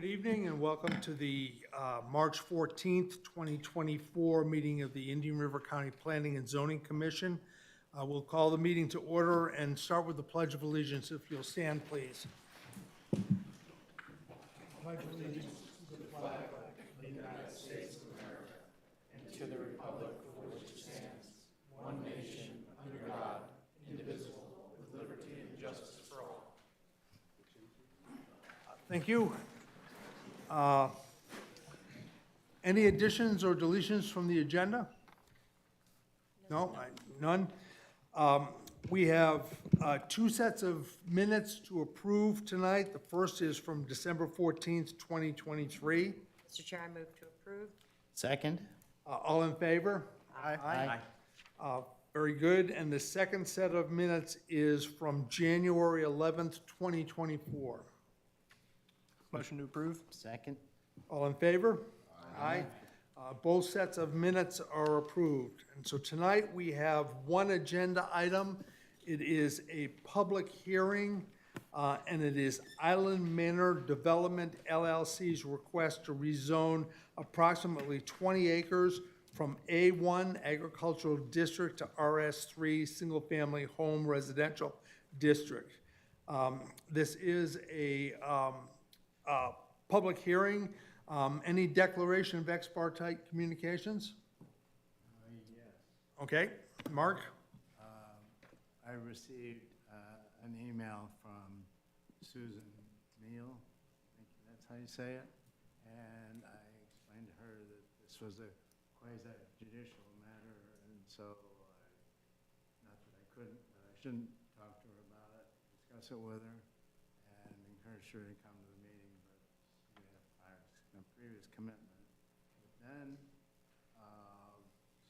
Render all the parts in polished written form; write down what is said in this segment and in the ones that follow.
Good evening and welcome to the March 14th, 2024 meeting of the Indian River County Planning and Zoning Commission. We'll call the meeting to order and start with the Pledge of Allegiance. If you'll stand, please. Pledge allegiance to the flag of the United States of America and to the republic for which it stands, one nation, under God, indivisible, with liberty and justice for all. Thank you. Any additions or deletions from the agenda? No, none. We have two sets of minutes to approve tonight. The first is from December 14th, 2023. Mr. Chair, I move to approve. Second? All in favor? Aye. Very good. And the second set of minutes is from January 11th, 2024. Motion to approve? Second? All in favor? Aye. Both sets of minutes are approved. And so tonight we have one agenda item. It is a public hearing, and it is Island Manor Development LLC's request to rezone approximately 20 acres from A1 Agricultural District to RS3 Single Family Home Residential District. This is a public hearing. Any declaration of ex parte communications? Yes. Okay, Mark? I received an email from Susan Neal, I think that's how you say it, and I explained to her that this was a quasi-judicial matter, and so, not that I couldn't, but I shouldn't talk to her about it, discuss it with her, and encourage her to come to the meeting, but we have a previous commitment. But then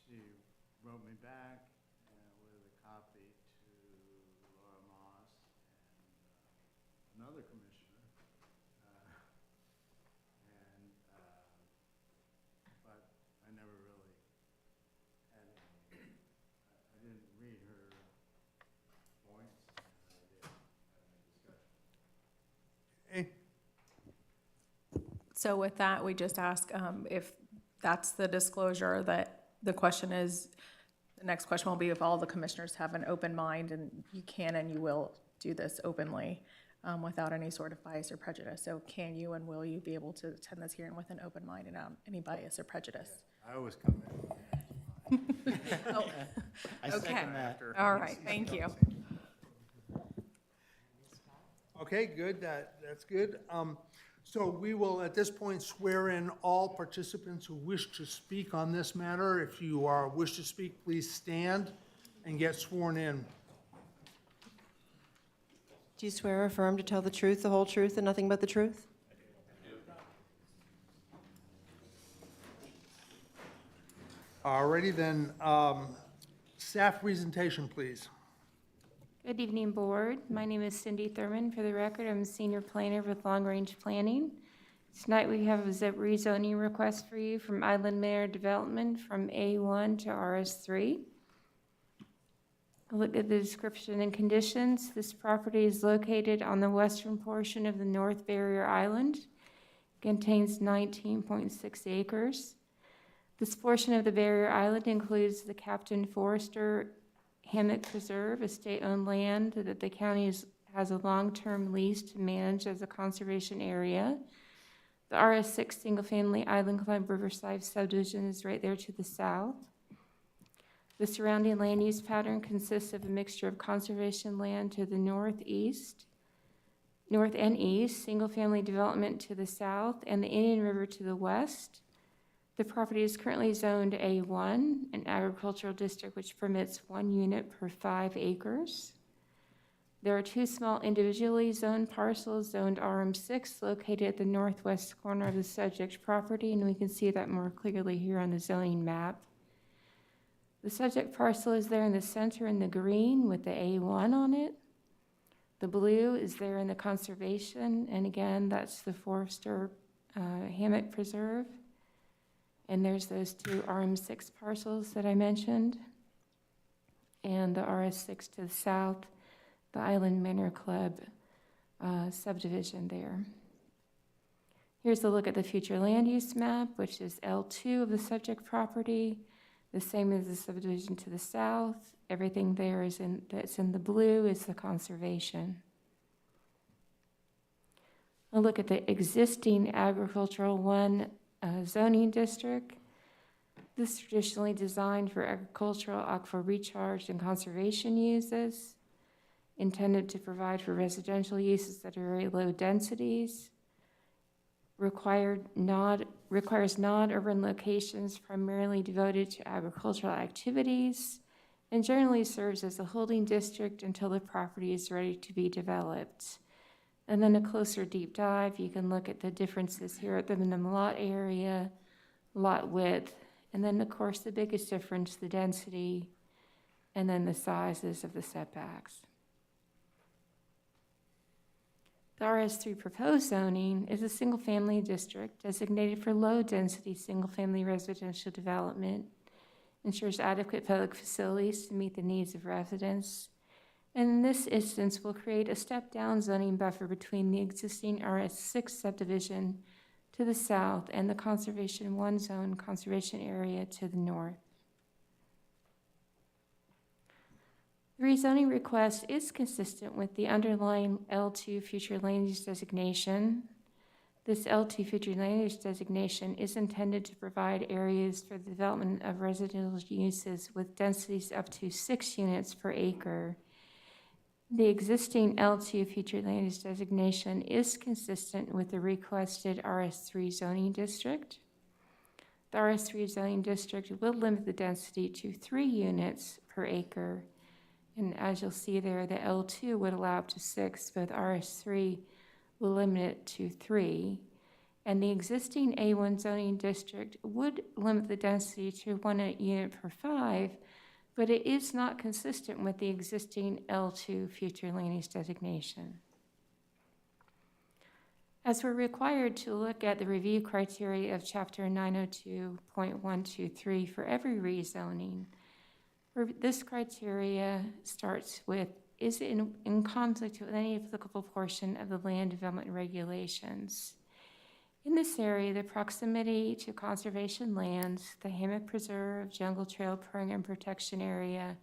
she wrote me back with a copy to Laura Moss and another commissioner, but I never really had any, I didn't read her points, and I did have any discussion. Hey, So with that, we just ask if that's the disclosure, that the question is, the next question will be if all the commissioners have an open mind, and you can and you will do this openly without any sort of bias or prejudice. So can you and will you be able to attend this hearing with an open mind and without any bias or prejudice? I always come in. Oh, I okay. second that. All right, thank you. okay, good, that's good. So we will, at this point, swear in all participants who wish to speak on this matter. If you wish to speak, please stand and get sworn in. Do you swear or affirm to tell the truth, the whole truth, and nothing but the truth? Alrighty then, staff presentation, please. Good evening, Board. My name is Cindy Thurman. For the record, I'm a senior planner with Long Range Planning. Tonight we have a rezoning request for you from Island Manor Development from A1 to RS3. Look at the description and conditions. This property is located on the western portion of the North Barrier Island. It contains 19.6 acres. This portion of the Barrier Island includes the Captain Forester Hammock Preserve, a state-owned land that the county has a long-term lease to manage as a conservation area. The RS6 Single-Family Island Club Riverside subdivision is right there to the south. The surrounding land use pattern consists of a mixture of conservation land to the north and east, single-family development to the south, and the Indian River to the west. The property is currently zoned A1, an agricultural district which permits 1 unit per 5 acres. There are 2 small individually zoned parcels zoned RM6 located at the northwest corner of the subject property, and we can see that more clearly here on the zoning map. The subject parcel is there in the center in the green with the A1 on it. The blue is there in the conservation, and again, that's the Forester Hammock Preserve. And there's those 2 RM6 parcels that I mentioned. And the RS6 to the south, the Island Manor Club subdivision there. Here's a look at the future land use map, which is L2 of the subject property, the same as the subdivision to the south. Everything there that's in the blue is the conservation. A look at the existing agricultural 1 zoning district. This is traditionally designed for agricultural, aquifer recharge, and conservation uses, intended to provide for residential uses that are very low densities, requires non-urban locations primarily devoted to agricultural activities, and generally serves as a holding district until the property is ready to be developed. And then a closer deep dive, you can look at the differences here at the minimum lot area, lot width, and then of course the biggest difference, the density, and then the sizes of the setbacks. The RS3 proposed zoning is a single-family district designated for low-density single-family residential development, ensures adequate public facilities to meet the needs of residents, and in this instance will create a step-down zoning buffer between the existing RS6 subdivision to the south and the Conservation 1 zone conservation area to the north. The rezoning request is consistent with the underlying L2 future land use designation. This L2 future land use designation is intended to provide areas for the development of residential uses with densities up to 6 units per acre. The existing L2 future land use designation is consistent with the requested RS3 zoning district. The RS3 zoning district will limit the density to 3 units per acre. And as you'll see there, the L2 would allow up to 6, but RS3 will limit it to 3. And the existing A1 zoning district would limit the density to 1 unit per 5, but it is not consistent with the existing L2 future land use designation. As we're required to look at the review criteria of Chapter 902.123 for every rezoning, this criteria starts with, is it in conflict with any applicable portion of the land development regulations? In this area, the proximity to conservation lands, the Hammock Preserve, Jungle Trail Program Protection Area,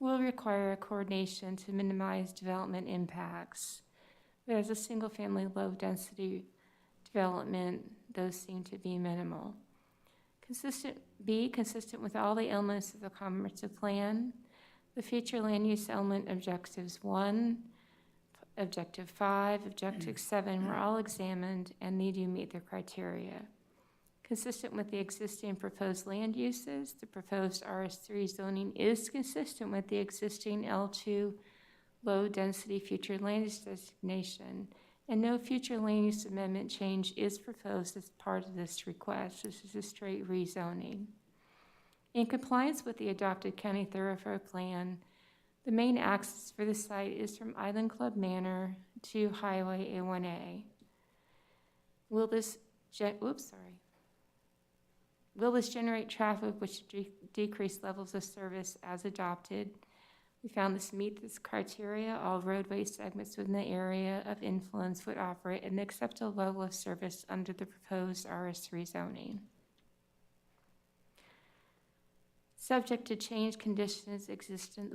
will require a coordination to minimize development impacts. But as a single-family low-density development, those seem to be minimal. Consistent with all the elements of the comprehensive plan, the future land use element objectives 1, objective 5, objective 7 were all examined and they do meet their criteria. Consistent with the existing proposed land uses, the proposed RS3 zoning is consistent with the existing L2 low-density future land use designation, and no future land use amendment change is proposed as part of this request. This is a straight rezoning. In compliance with the adopted county thoroughfare plan, the main access for the site is from Island Club Manor to Highway A1A. Will this generate traffic which decrease levels of service as adopted? We found this meets this criteria. All roadway segments within the area of influence would operate at an acceptable level of service under the proposed RS3 zoning. Subject to change conditions existent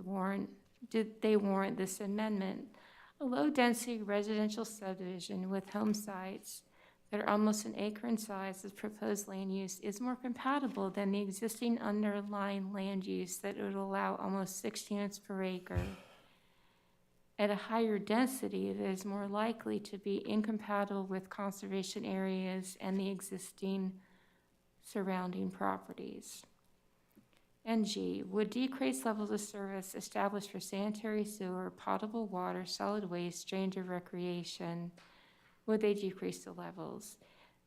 did they warrant this amendment? A low-density residential subdivision with home sites that are almost an acre in size as proposed land use is more compatible than the existing underlying land use that would allow almost 6 units per acre at a higher density that is more likely to be incompatible with conservation areas and the existing surrounding properties. And G, would decrease levels of service established for sanitary sewer, potable water, solid waste, drainage of recreation, would they decrease the levels?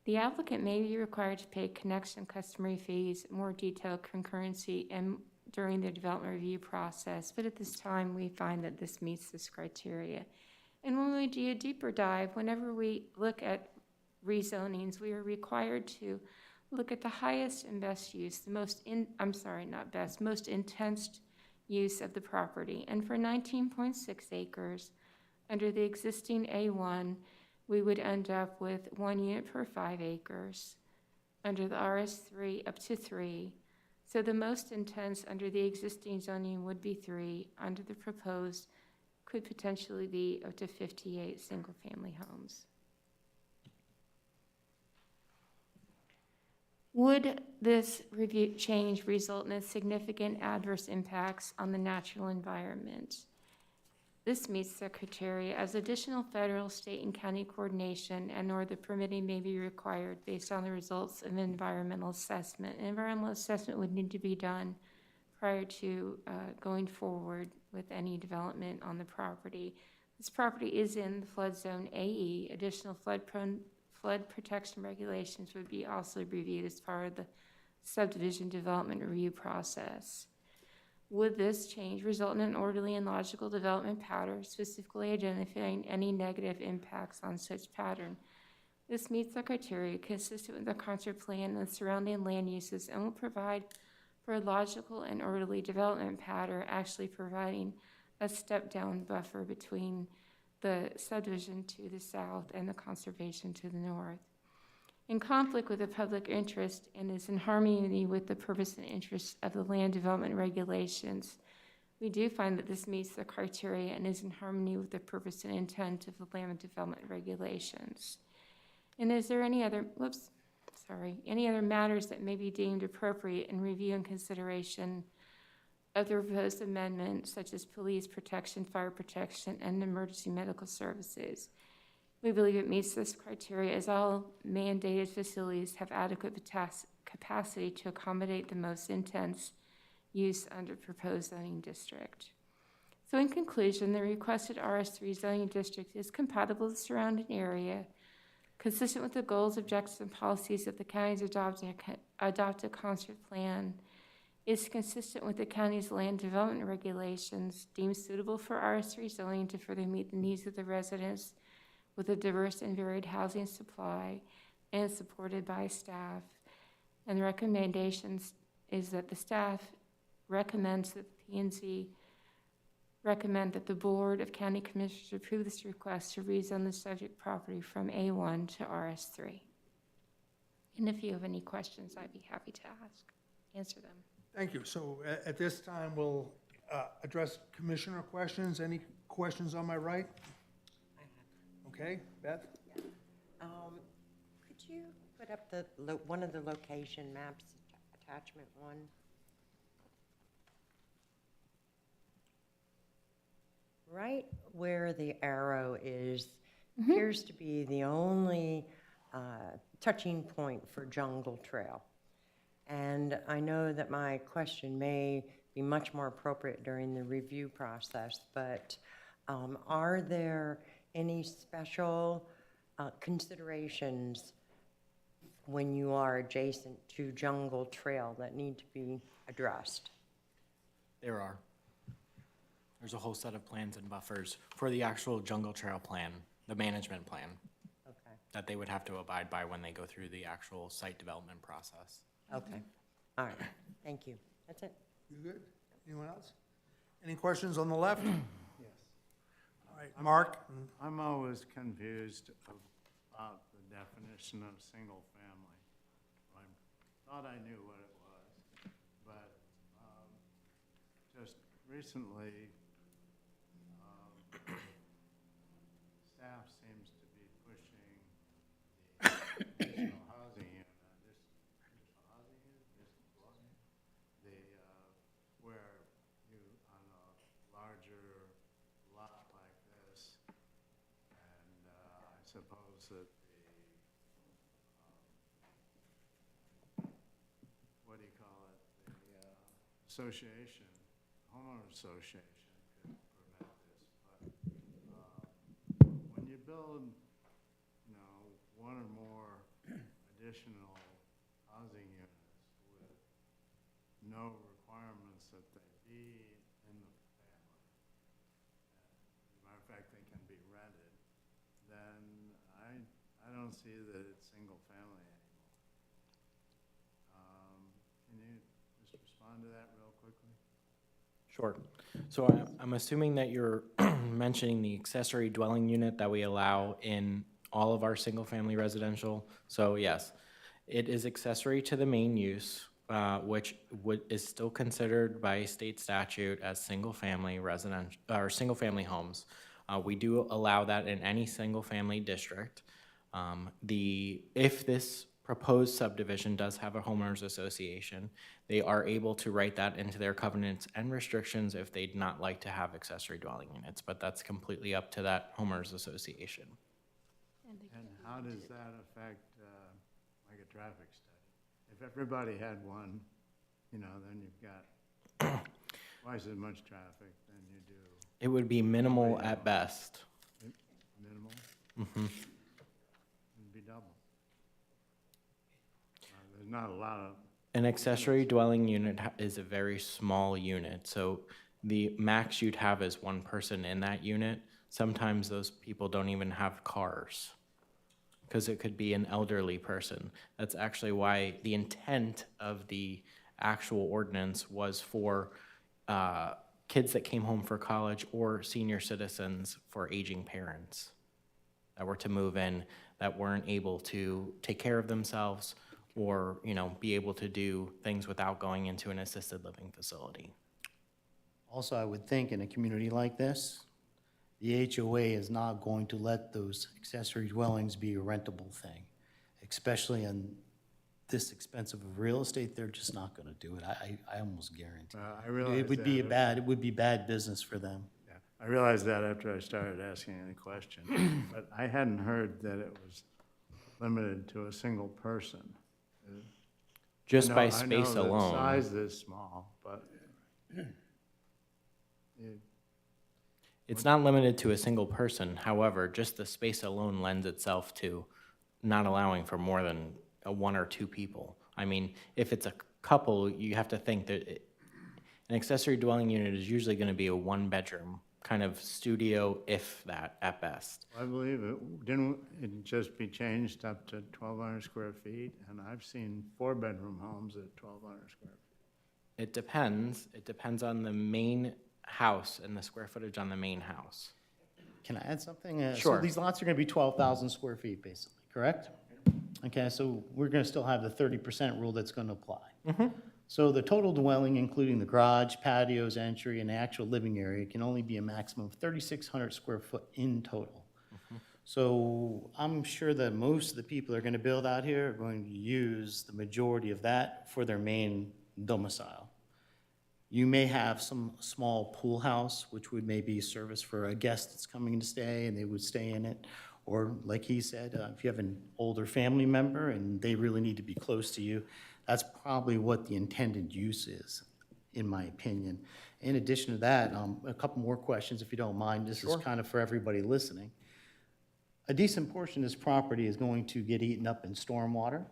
The applicant may be required to pay connection customary fees, more detailed concurrency, and during the development review process, but at this time we find that this meets this criteria. And when we do a deeper dive, whenever we look at rezonings, we are required to look at the highest and best use, most intense use of the property. And for 19.6 acres, under the existing A1, we would end up with 1 unit per 5 acres. Under the RS3, up to 3. So the most intense under the existing zoning would be 3. Under the proposed, could potentially be up to 58 single-family homes. Would this review change result in significant adverse impacts on the natural environment? This meets the criteria as additional federal, state, and county coordination and/or the permitting may be required based on the results of an environmental assessment. An environmental assessment would need to be done prior to going forward with any development on the property. This property is in the flood zone AE. Additional flood protection regulations would be also reviewed as part of the subdivision development review process. Would this change result in an orderly and logical development pattern, specifically identifying any negative impacts on such pattern? This meets the criteria consistent with the concept plan and the surrounding land uses and will provide for a logical and orderly development pattern, actually providing a step-down buffer between the subdivision to the south and the conservation to the north. In conflict with the public interest and is in harmony with the purpose and interests of the land development regulations, we do find that this meets the criteria and is in harmony with the purpose and intent of the land development regulations. And is there any other, any other matters that may be deemed appropriate in review and consideration of the proposed amendment, such as police protection, fire protection, and emergency medical services? We believe it meets this criteria as all mandated facilities have adequate capacity to accommodate the most intense use under proposed zoning district. So in conclusion, the requested RS3 zoning district is compatible with the surrounding area, consistent with the goals, objectives, and policies of the county's adopted concert plan, is consistent with the county's land development regulations, deemed suitable for RS3 zoning to further meet the needs of the residents with a diverse and varied housing supply, and supported by staff. And the recommendations is that the staff recommends that the P&Z recommend that the Board of County Commissioners approve this request to rezone the subject property from A1 to RS3. And if you have any questions, I'd be happy to answer them. Thank you. So at this time, we'll address commissioner questions. Any questions on my right? Okay, Beth? Could you put up one of the location maps, attachment 1? Right where the arrow is, appears to be the only touching point for Jungle Trail. And I know that my question may be much more appropriate during the review process, but are there any special considerations when you are adjacent to Jungle Trail that need to be addressed? There are. There's a whole set of plans and buffers for the actual Jungle Trail plan, the management plan, Okay, that they would have to abide by when they go through the actual site development process. okay, all right, thank you. That's it. You good? Anyone else? Any questions on the left? Yes. All right, Mark? I'm always confused about the definition of single family. I thought I knew what it was, but just recently, staff seems to be pushing the additional housing unit, where you, on a larger lot like this, and I suppose that what do you call it, the association, homeowner association could prevent this, but when you build, you know, one or more additional housing units with no requirements that they be in the family, as a matter of fact, they can be rented, then I don't see that it's single family anymore. Can you just respond to that real quickly? Sure. So I'm assuming that you're mentioning the accessory dwelling unit that we allow in all of our single-family residential. So yes, it is accessory to the main use, which is still considered by state statute as single-family residential, or single-family homes. We do allow that in any single-family district. If this proposed subdivision does have a homeowners association, they are able to write that into their covenants and restrictions if they'd not like to have accessory dwelling units, but that's completely up to that homeowners association. And how does that affect, like a traffic study? If everybody had one, you know, then you've got twice as much traffic than you do It would be minimal at best. minimal. Mhm. It'd be double. There's not a lot of, An accessory dwelling unit is a very small unit, so the max you'd have is one person in that unit. Sometimes those people don't even have cars, because it could be an elderly person. That's actually why the intent of the actual ordinance was for kids that came home for college or senior citizens for aging parents that were to move in, that weren't able to take care of themselves or, you know, be able to do things without going into an assisted living facility. Also, I would think in a community like this, the HOA is not going to let those accessory dwellings be a rentable thing, especially in this expensive of real estate. They're just not going to do it. I almost guarantee. I realize It would be that. it would be bad business for them. Yeah, I realized that after I started asking the question, but I hadn't heard that it was limited to a single person. Just by I know space the alone. size is small, but It's not limited to a single person. However, just the space alone lends itself to not allowing for more than one or two people. I mean, if it's a couple, you have to think that an accessory dwelling unit is usually going to be a one-bedroom kind of studio, if that, at best. I believe didn't it just be changed up to 1,200 square feet? And I've seen 4-bedroom homes at 1,200 square feet. It depends. It depends on the main house and the square footage on the main house. Can I add something? Sure. So these lots are going to be 12,000 square feet, basically, correct? Okay, so we're going to still have the 30% rule that's going to apply. So the total dwelling, including the garage, patios, entry, and the actual living area, can only be a maximum of 3,600 square foot in total. So I'm sure that most of the people that are going to build out here are going to use the majority of that for their main domicile. You may have some small pool house, which would maybe service for a guest that's coming to stay, and they would stay in it. Or like he said, if you have an older family member and they really need to be close to you, that's probably what the intended use is, in my opinion. In addition to that, a couple more questions, if you don't mind. This is kind of for everybody listening. A decent portion of this property is going to get eaten up in stormwater.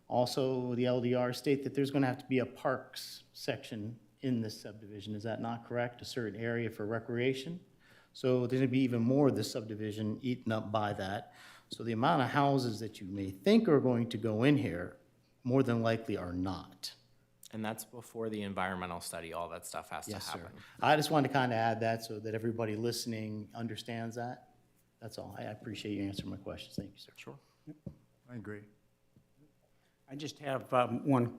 Also, the LDR state that there's going to have to be a parks section in this subdivision. Is that not correct? A certain area for recreation? So there's going to be even more of this subdivision eaten up by that. So the amount of houses that you may think are going to go in here, more than likely are not. And that's before the environmental study. All that stuff has to Yes, sir. happen. I just wanted to kind of add that so that everybody listening understands that. That's all. I appreciate you answering my questions. Thank you, sir. Sure. I agree. I just have one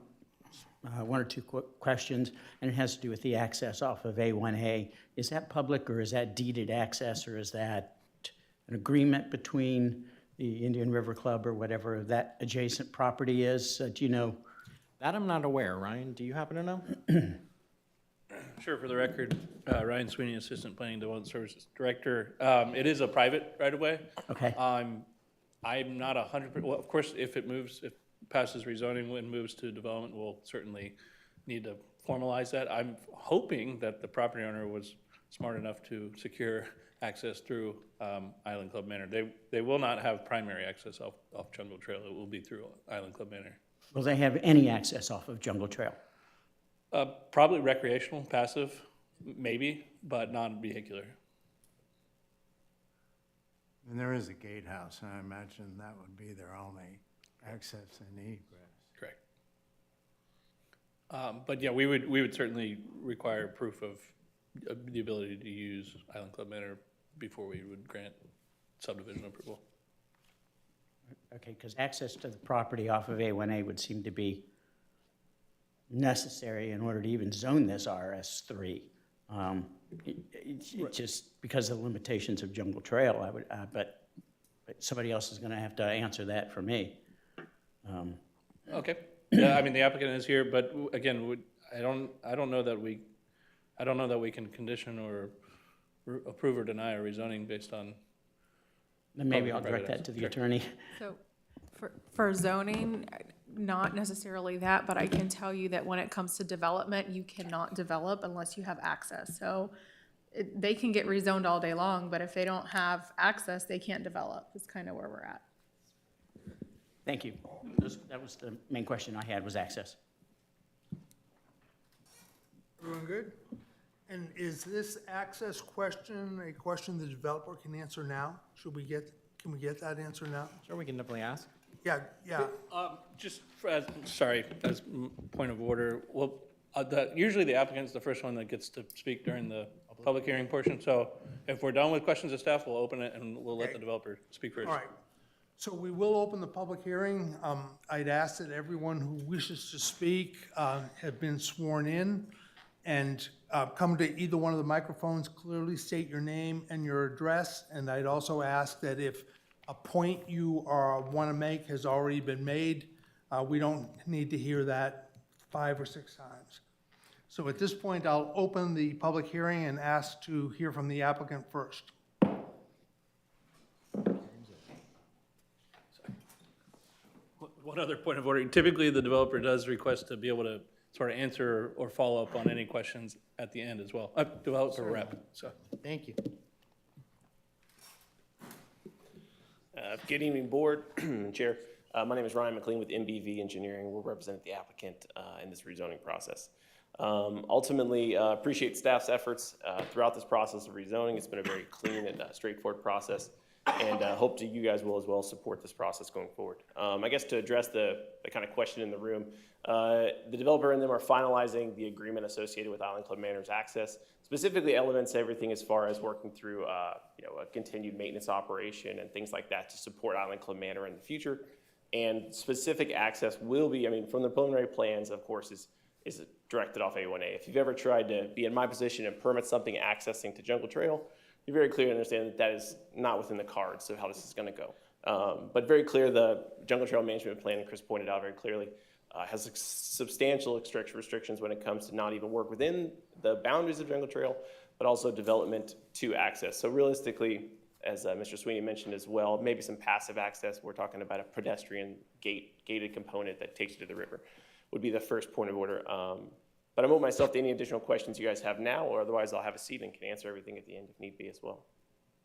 or two quick questions, and it has to do with the access off of A1A. Is that public, or is that deeded access, or is that an agreement between the Indian River Club or whatever that adjacent property is? Do you know? That I'm not aware. Ryan, do you happen to know? Sure, for the record, Ryan Sweeney, Assistant Planning Development Services Director. It is a private right-of-way. Okay. I'm not 100%, well, of course, if it moves, if passes rezoning and moves to development, we'll certainly need to formalize that. I'm hoping that the property owner was smart enough to secure access through Island Club Manor. They will not have primary access off Jungle Trail. It will be through Island Club Manor. Will they have any access off of Jungle Trail? Probably recreational, passive, maybe, but non-vehicular. And there is a gatehouse, and I imagine that would be their only access and egress. Correct. But yeah, we would certainly require proof of the ability to use Island Club Manor before we would grant subdivision approval. Okay, because access to the property off of A1A would seem to be necessary in order to even zone this RS3. It just because of the limitations of Jungle Trail, I would, but somebody else is gonna have to answer that for me. Okay, yeah, I mean, the applicant is here, but again, I don't know that we can condition or approve or deny a rezoning based on. Then maybe I'll Public direct private that to the access. attorney. So for zoning, not necessarily that, but I can tell you that when it comes to development, you cannot develop unless you have access. So they can get rezoned all day long, but if they don't have access, they can't develop. That's kind of where we're at. Thank you. That was the main question I had, was access. Everyone good? And is this access question a question the developer can answer now? Can we get that answer now? Sure, we can definitely ask. Yeah, yeah. Just, sorry, as point of order, well, usually the applicant's the first one that gets to speak during the public hearing portion. So if we're done with questions of staff, we'll open it and we'll let the developer speak first. All right. So we will open the public hearing. I'd ask that everyone who wishes to speak have been sworn in and come to either one of the microphones, clearly state your name and your address. And I'd also ask that if a point you want to make has already been made, we don't need to hear that 5 or 6 times. So at this point, I'll open the public hearing and ask to hear from the applicant first. One other point of order, typically the developer does request to be able to sort of answer or follow up on any questions at the end as well. Developer rep, so. Thank you. Good evening, Board, Chair. My name is Ryan McLean with MBV Engineering. We'll represent the applicant in this rezoning process. Ultimately, appreciate staff's efforts throughout this process of rezoning. It's been a very clean and straightforward process, and hope you guys will as well support this process going forward. I guess to address the kind of question in the room, the developer and them are finalizing the agreement associated with Island Club Manor's access, specifically elements everything as far as working through a continued maintenance operation and things like that to support Island Club Manor in the future. And specific access will be, I mean, from the preliminary plans, of course, is directed off A1A. If you've ever tried to be in my position and permit something accessing to Jungle Trail, you're very clear to understand that that is not within the cards, so how this is going to go. But very clear, the Jungle Trail Management Plan, and Chris pointed out very clearly, has substantial restrictions when it comes to not even work within the boundaries of Jungle Trail, but also development to access. So realistically, as Mr. Sweeney mentioned as well, maybe some passive access. We're talking about a pedestrian gated component that takes you to the river would be the first point of order. But I'm open myself to any additional questions you guys have now, or otherwise I'll have a seat and can answer everything at the end if need be as well.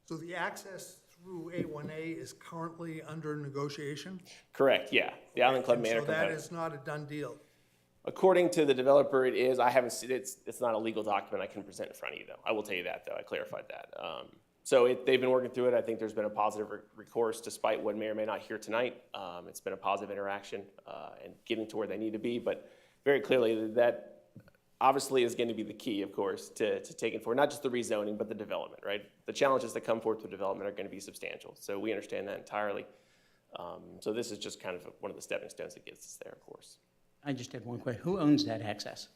So the access through A1A is currently under negotiation? Correct, yeah. The Island Club Manor So that component. is not a done deal? According to the developer, it is. I haven't seen it. It's not a legal document I can present in front of you, though. I will tell you that, though. I clarified that. So they've been working through it. I think there's been a positive recourse, despite what may or may not hear tonight. It's been a positive interaction and getting to where they need to be. But very clearly, that obviously is going to be the key, of course, to taking forward not just the rezoning, but the development, right? The challenges that come forth with development are going to be substantial. So we understand that entirely. So this is just kind of one of the stepping stones that gets us there, of course. I just had one question. Who owns that access?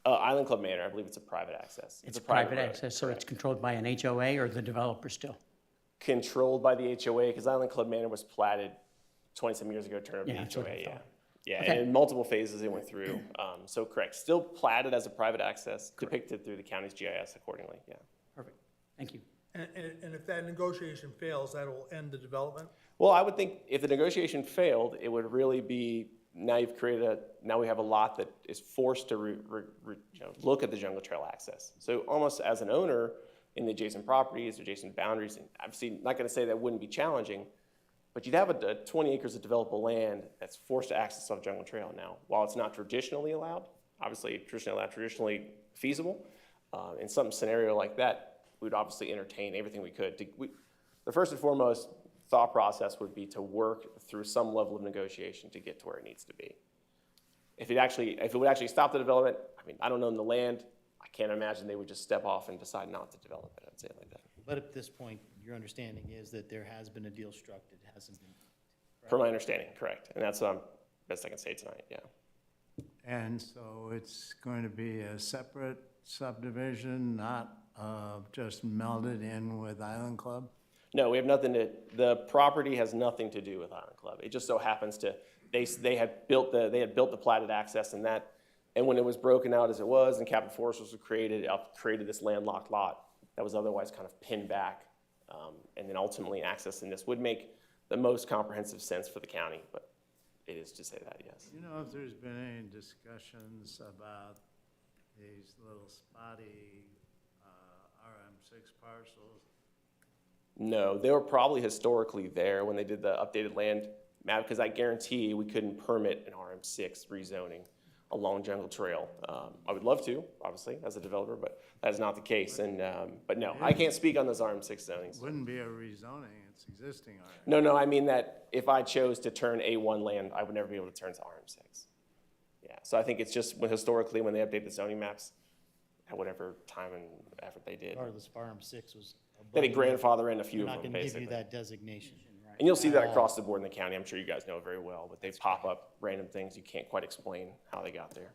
Island Club Manor, I believe it's a private access. It's a private road, access, so correct. it's controlled by an HOA or the developer still? Controlled by the HOA, because Island Club Manor was platted 20-some years ago, turned over to Yeah, the that's what HOA, I yeah. thought. Yeah, Okay. and in multiple phases it went through. So correct, still platted as a private access, depicted through the county's GIS accordingly, yeah. Perfect. Thank you. And if that negotiation fails, that'll end the development? Well, I would think if the negotiation failed, it would really be, now we have a lot that is forced to look at the Jungle Trail access. So almost as an owner in the adjacent properties, adjacent boundaries, and obviously not gonna say that wouldn't be challenging, but you'd have a 20 acres of developable land that's forced to access off Jungle Trail now. While it's not traditionally allowed, obviously traditionally feasible, in some scenario like that, we'd obviously entertain everything we could. The first and foremost thought process would be to work through some level of negotiation to get to where it needs to be. If it would actually stop the development, I mean, I don't own the land. I can't imagine they would just step off and decide not to develop it. I'd say it like that. But at this point, your understanding is that there has been a deal struck, it hasn't been. Per my understanding, correct. And that's best I can say tonight, yeah. And so it's going to be a separate subdivision, not just melded in with Island Club? No, we have nothing the property has nothing to do with Island Club. It just so happens to, they had built the platted access and when it was broken out as it was and Captain Forest was created, it created this landlocked lot that was otherwise kind of pinned back. And then ultimately accessing this would make the most comprehensive sense for the county, but it is to say that, yes. You know if there's been any discussions about these little spotty RM6 parcels? No, they were probably historically there when they did the updated land map, because I guarantee we couldn't permit an RM6 rezoning along Jungle Trail. I would love to, obviously, as a developer, but that is not the case. But no, I can't speak on those RM6 zonings. Wouldn't be a rezoning, it's existing RM. No, I mean that if I chose to turn A1 land, I would never be able to turn to RM6. Yeah, so I think it's just historically when they update the zoning maps, at whatever time and effort they did. Regardless, Farm 6 was. They had grandfather in a few They're of not them, going to give basically. you that designation. And you'll see that across the board in the county. I'm sure you guys know it very well, but they pop up random things. You can't quite explain how they got there.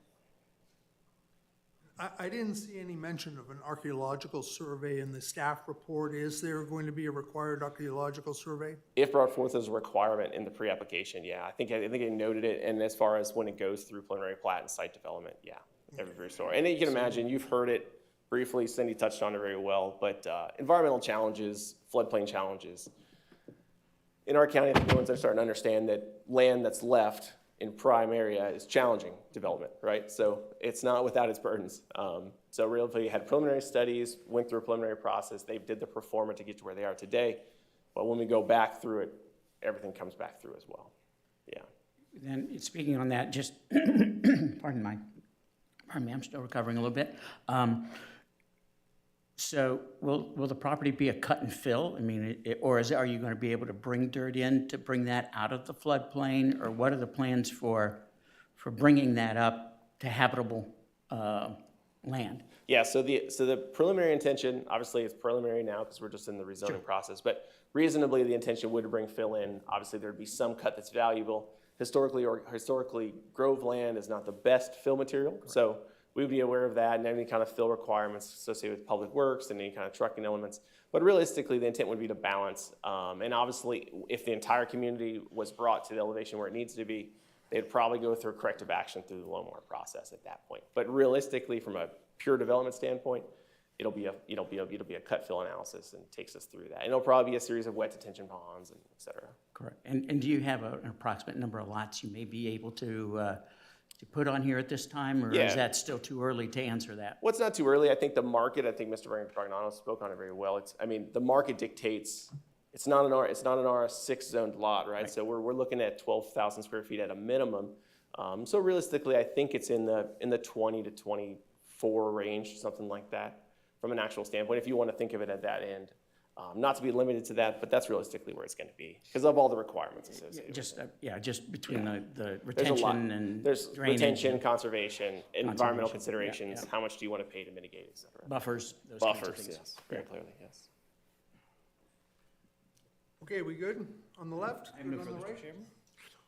I didn't see any mention of an archaeological survey in the staff report. Is there going to be a required archaeological survey? If brought forth as a requirement in the pre-application, yeah. I think I noted it, and as far as when it goes through preliminary plat and site development, yeah, every story. And you can imagine, you've heard it briefly, Cindy touched on it very well, but environmental challenges, floodplain challenges. In our county, I think the ones that are starting to understand that land that's left in prime area is challenging development, right? So it's not without its burdens. So really had preliminary studies, went through a preliminary process, they did the pro forma to get to where they are today. But when we go back through it, everything comes back through as well, yeah. Then, speaking on that, just, pardon me, I'm still recovering a little bit. So will the property be a cut and fill? I mean, or are you going to be able to bring dirt in to bring that out of the floodplain? Or what are the plans for bringing that up to habitable land? Yeah, so the preliminary intention, obviously it's preliminary now because we're just in the rezoning process, but reasonably the intention would bring fill in. Obviously there'd be some cut that's valuable. Historically, grove land is not the best fill material, correct. So we would be aware of that and any kind of fill requirements associated with public works and any kind of trucking elements. But realistically, the intent would be to balance. And obviously, if the entire community was brought to the elevation where it needs to be, they'd probably go through corrective action through the Lomar process at that point. But realistically, from a pure development standpoint, it'll be a cut fill analysis and takes us through that. And it'll probably be a series of wet detention ponds and et cetera. Correct. And do you have an approximate number of lots you may be able to put on here at this time, or Yeah. is that still too early to answer that? Well, it's not too early. I think the market, Mr. Bragnano spoke on it very well. The market dictates, it's not an R6 zoned lot, right? So we're looking at 12,000 square feet at a minimum. So realistically, I think it's in the 20 to 24 range, something like that, from an actual standpoint, if you want to think of it at that end. Not to be limited to that, but that's realistically where it's going to be because of all the requirements associated. Just between the There's a lot. retention and There's drainage retention, and conservation, environmental Conservation, considerations, yeah. how much do you want to pay to mitigate, et cetera. buffers, those kinds of Buffers, things. yes, very clearly, yes. Okay, we good on the left? Good on the right?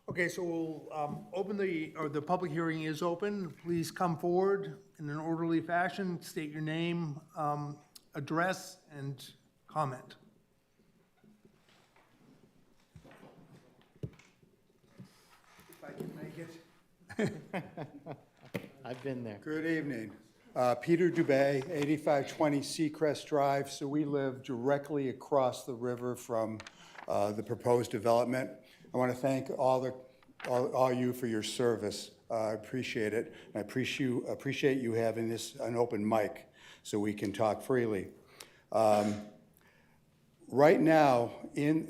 Okay, so we'll open the public hearing is open. Please come forward in an orderly fashion, state your name, address, and comment. If I can make it. I've been there. Good evening. Peter Dubay, 8520 Seacrest Drive. So we live directly across the river from the proposed development. I want to thank all you for your service. I appreciate it. I appreciate you having an open mic so we can talk freely. Right now,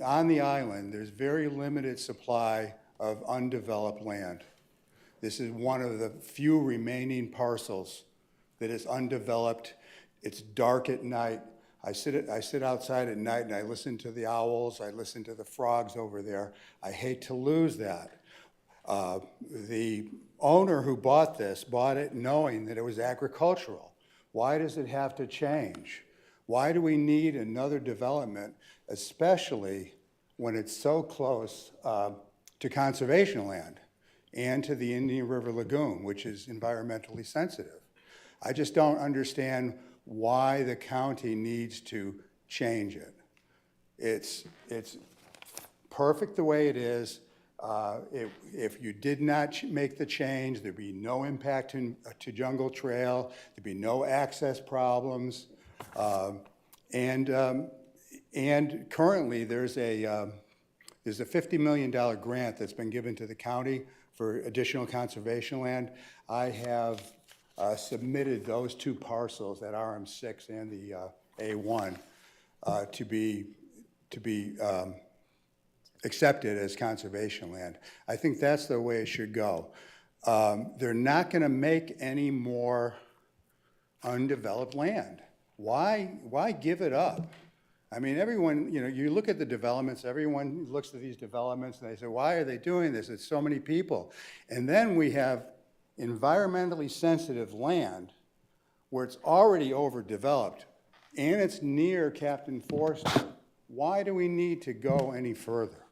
on the island, there's very limited supply of undeveloped land. This is one of the few remaining parcels that is undeveloped. It's dark at night. I sit outside at night and I listen to the owls. I listen to the frogs over there. I hate to lose that. The owner who bought it knowing that it was agricultural. Why does it have to change? Why do we need another development, especially when it's so close to conservation land and to the Indian River Lagoon, which is environmentally sensitive. I just don't understand why the county needs to change it. It's perfect the way it is. If you did not make the change, there'd be no impact to Jungle Trail, there'd be no access problems. And currently, there's a $50 million grant that's been given to the county for additional conservation land. I have submitted those two parcels, that RM6 and the A1, to be accepted as conservation land. I think that's the way it should go. They're not going to make any more undeveloped land. Why give it up? I mean, everyone, you look at the developments, everyone looks at these developments and they say, why are they doing this? It's so many people. And then we have environmentally sensitive land where it's already overdeveloped and it's near Captain Forster. Why do we need to go any further?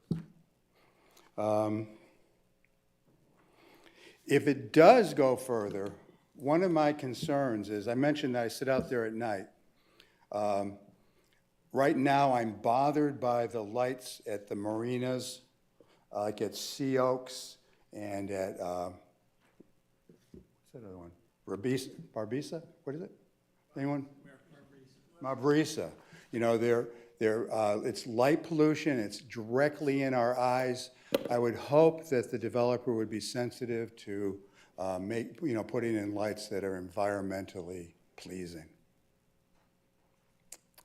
If it does go further, one of my concerns is, I mentioned that I sit out there at night. Right now, I'm bothered by the lights at the marinas, like at Sea Oaks and at, what's that other one? Barbisa? What is it? Anyone? Marbrisa. It's light pollution, it's directly in our eyes. I would hope that the developer would be sensitive to putting in lights that are environmentally pleasing.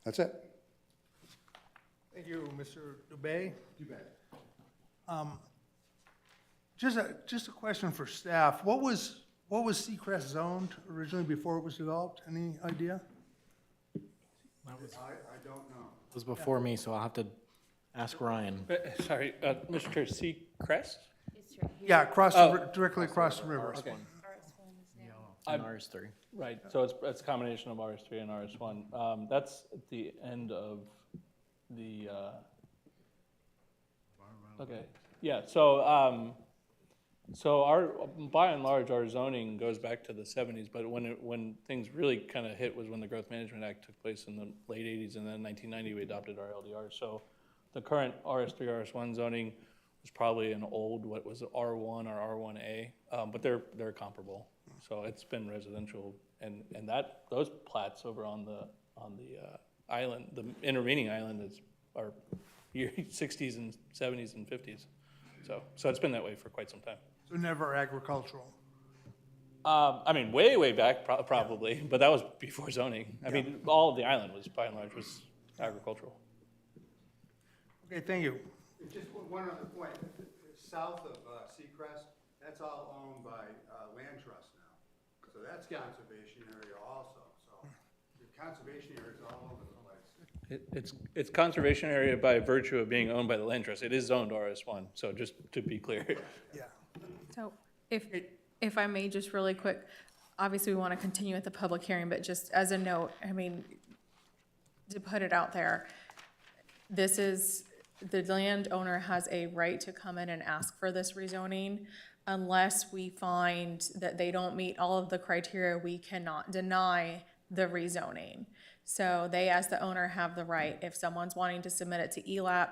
That's it. Thank you, Mr. Dubay. Just a question for staff. What was Seacrest zoned originally before it was developed? Any idea? I don't know. It was before me, so I'll have to ask Ryan. Sorry, Mr. Chair, Seacrest? Yeah, directly across the river. Okay. And RS3. Right, so it's a combination of RS3 and RS1. That's at the end of the, okay, yeah, so by and large, our zoning goes back to the 70s, but when things really kind of hit was when the Growth Management Act took place in the late 80s, and then in 1990, we adopted our LDR. So the current RS3, RS1 zoning was probably an old, what was it, R1 or R1A, but they're comparable. So it's been residential, and those plats over on the island, the intervening island are 60s and 70s and 50s. So it's been that way for quite some time. So never agricultural. I mean, way back probably, but that was before zoning. I mean, all of the island was by and large was agricultural. Okay, thank you. Just one other point. South of Seacrest, that's all owned by Land Trust now. So that's conservation area also. So the conservation area is all over the place. It's conservation area by virtue of being owned by the Land Trust. It is zoned RS1, so just to be clear. Yeah. So if I may, just really quick, obviously we want to continue with the public hearing, but just as a note, I mean, to put it out there, this is, the landowner has a right to come in and ask for this rezoning. Unless we find that they don't meet all of the criteria, we cannot deny the rezoning. So they, as the owner, have the right. If someone's wanting to submit it to ELAP,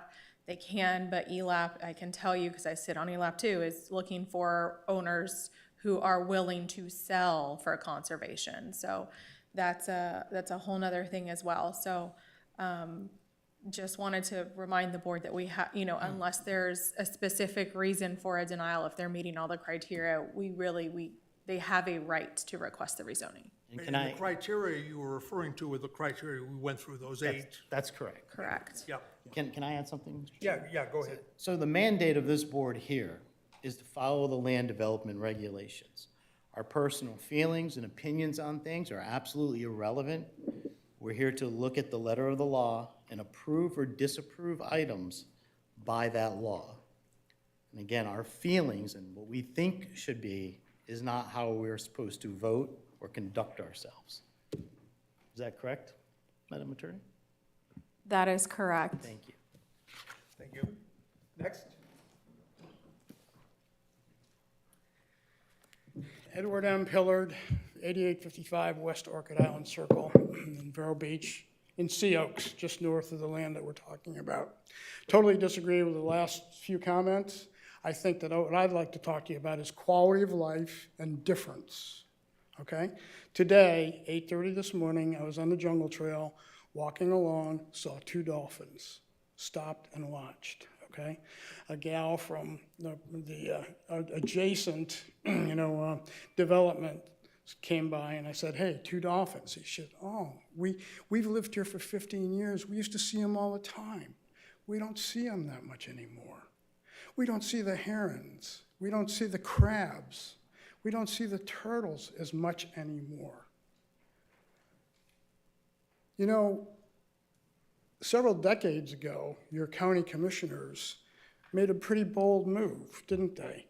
they can, but ELAP, I can tell you, because I sit on ELAP too, is looking for owners who are willing to sell for conservation. So that's a whole nother thing as well. So just wanted to remind the board that we have, unless there's a specific reason for a denial, if they're meeting all the criteria, they have a right to request the rezoning. And The criteria you were referring to were the criteria we went through, those 8. That's correct. Correct. Yep. Can I add something, Mr. Chair? Yeah, go ahead. So the mandate of this board here is to follow the land development regulations. Our personal feelings and opinions on things are absolutely irrelevant. We're here to look at the letter of the law and approve or disapprove items by that law. And again, our feelings and what we think should be is not how we're supposed to vote or conduct ourselves. Is that correct, Madam Attorney? That is correct. Thank you. Thank you. Next. Edward M. Pillard, 8855 West Orchid Island Circle in Vero Beach, in Sea Oaks, just north of the land that we're talking about. Totally disagree with the last few comments. I think that what I'd like to talk to you about is quality of life and difference, okay? Today, 8:30 this morning, I was on the Jungle Trail, walking along, saw 2 dolphins, stopped and watched, okay? A gal from the adjacent, development came by and I said, hey, 2 dolphins. He said, oh, we've lived here for 15 years. We used to see them all the time. We don't see them that much anymore. We don't see the herons. We don't see the crabs. We don't see the turtles as much anymore. You know, several decades ago, your county commissioners made a pretty bold move, didn't they,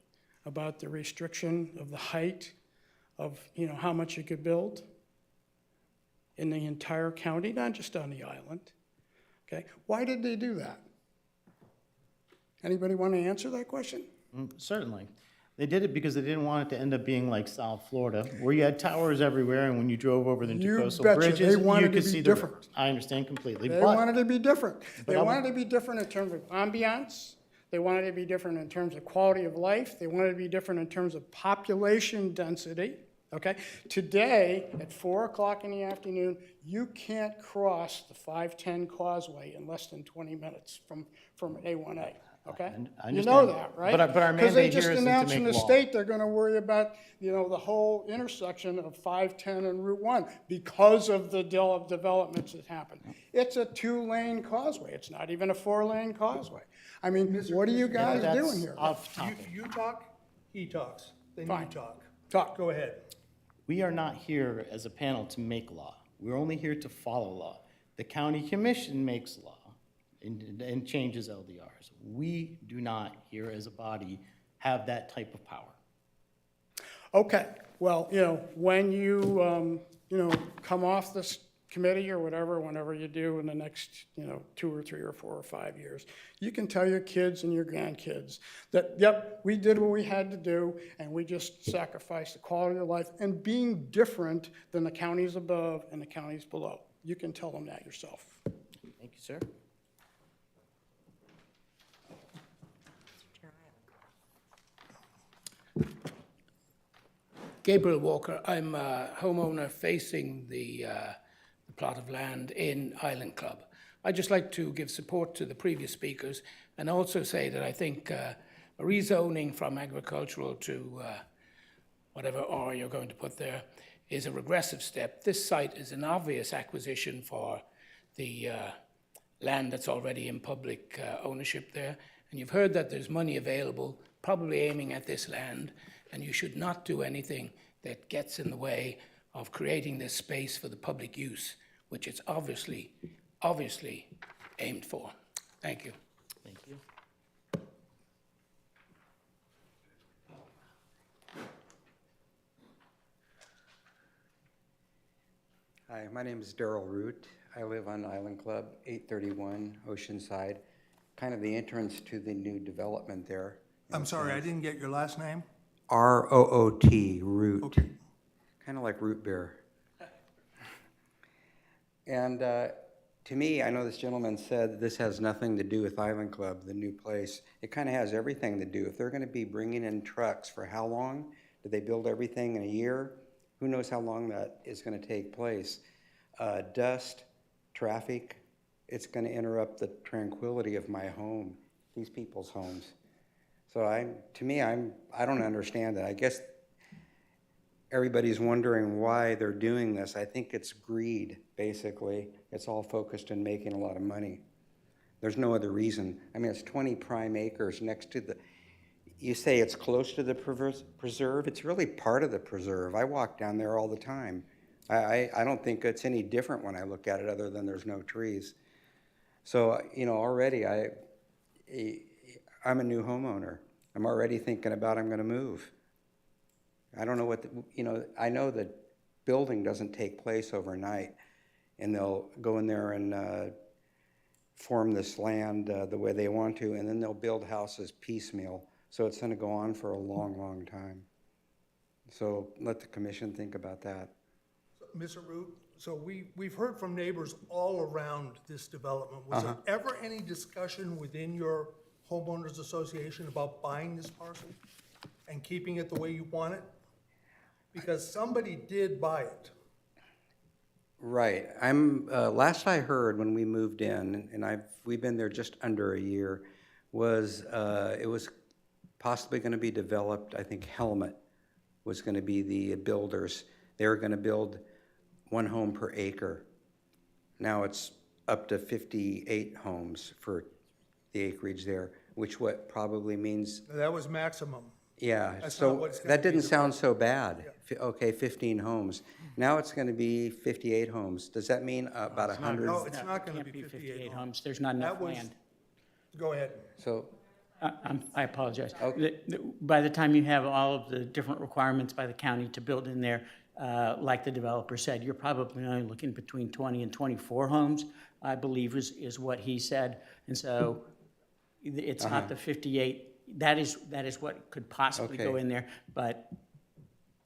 about the restriction of the height of, how much you could build in the entire county, not just on the island. Okay, why did they do that? Anybody want to answer that question? Certainly. They did it because they didn't want it to end up being like South Florida, where you had towers everywhere, and when you drove over the You coastal betcha. bridges, They wanted you to could be see the different. river. I understand completely, They but wanted to be different. They I'm- wanted to be different in terms of ambiance. They wanted to be different in terms of quality of life. They wanted to be different in terms of population density, okay? Today, at 4 o'clock in the afternoon, you can't cross the 510 Causeway in less than 20 minutes from A1A, okay? I You know understand. that, right? But our Because they mandate just here isn't to announced in make the law. state they're gonna worry about, the whole intersection of 510 and Route 1 because of the developments that happened. It's a 2-lane causeway. It's not even a 4-lane causeway. I mean, what are you guys that's doing here? off topic. You talk, he talks, then you Fine. talk. Talk. Go ahead. We are not here as a panel to make law. We're only here to follow law. The county commission makes law and changes LDRs. We do not, here as a body, have that type of power. Okay, well, when you, come off this committee or whatever, whenever you do in the next, 2 or 3 or 4 or 5 years, you can tell your kids and your grandkids that, yep, we did what we had to do, and we just sacrificed the quality of life and being different than the counties above and the counties below. You can tell them that yourself. Thank you, sir. Gabriel Walker, I'm a homeowner facing the plot of land in Island Club. I'd just like to give support to the previous speakers and also say that I think a rezoning from agricultural to whatever R you're going to put there is a regressive step. This site is an obvious acquisition for the land that's already in public ownership there. And you've heard that there's money available, probably aiming at this land, and you should not do anything that gets in the way of creating this space for the public use, which it's obviously aimed for. Thank you. Thank you. Hi, my name is Darrell Root. I live on Island Club, 831 Oceanside, kind of the entrance to the new development there. I'm sorry, I didn't get your last name? R-O-O-T, Root. Okay. Kind of like root beer. And to me, I know this gentleman said this has nothing to do with Island Club, the new place. It kind of has everything to do. If they're going to be bringing in trucks, for how long? Do they build everything in a year? Who knows how long that is going to take place? Dust, traffic, it's going to interrupt the tranquility of my home, these people's homes. So I don't understand that. I guess everybody's wondering why they're doing this. I think it's greed, basically. It's all focused on making a lot of money. There's no other reason. I mean, it's 20 prime acres next to the, you say it's close to the preserve. It's really part of the preserve. I walk down there all the time. I don't think it's any different when I look at it other than there's no trees. So, already I'm a new homeowner. I'm already thinking about I'm going to move. I don't know what, I know that building doesn't take place overnight, and they'll go in there and form this land the way they want to, and then they'll build houses piecemeal. So it's going to go on for a long, long time. So let the commission think about that. Mr. Root, so we've heard from neighbors all around this development. Was there ever any discussion within your homeowners association about buying this parcel and keeping it the way you want it? Because somebody did buy it. Right. Last I heard when we moved in, and we've been there just under a year, was it was possibly going to be developed. I think Helmut was going to be the builders. They were going to build 1 home per acre. Now it's up to 58 homes for the acreage there, which what probably means, That was maximum. yeah, That's so not what it's gonna that be didn't sound so bad. Yeah. Okay, 15 homes. Now it's going to be 58 homes. Does that mean about 100? No, it's not gonna Can't be 58 homes. homes, there's not enough That was- land. Go ahead. So, I apologize. Okay. By the time you have all of the different requirements by the county to build in there, like the developer said, you're probably only looking between 20 and 24 homes, I believe is what he said. And so it's not the 58, that is what could possibly go Okay. in there, but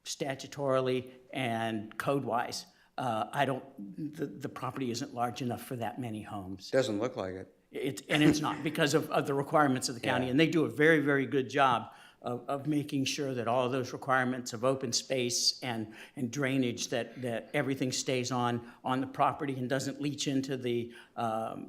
statutorily and code-wise, the property isn't large enough for that many homes. doesn't look like it. And it's not because of the requirements of the county. Yeah. And they do a very, very good job of making sure that all of those requirements of open space and drainage, that everything stays on the property and doesn't leach into the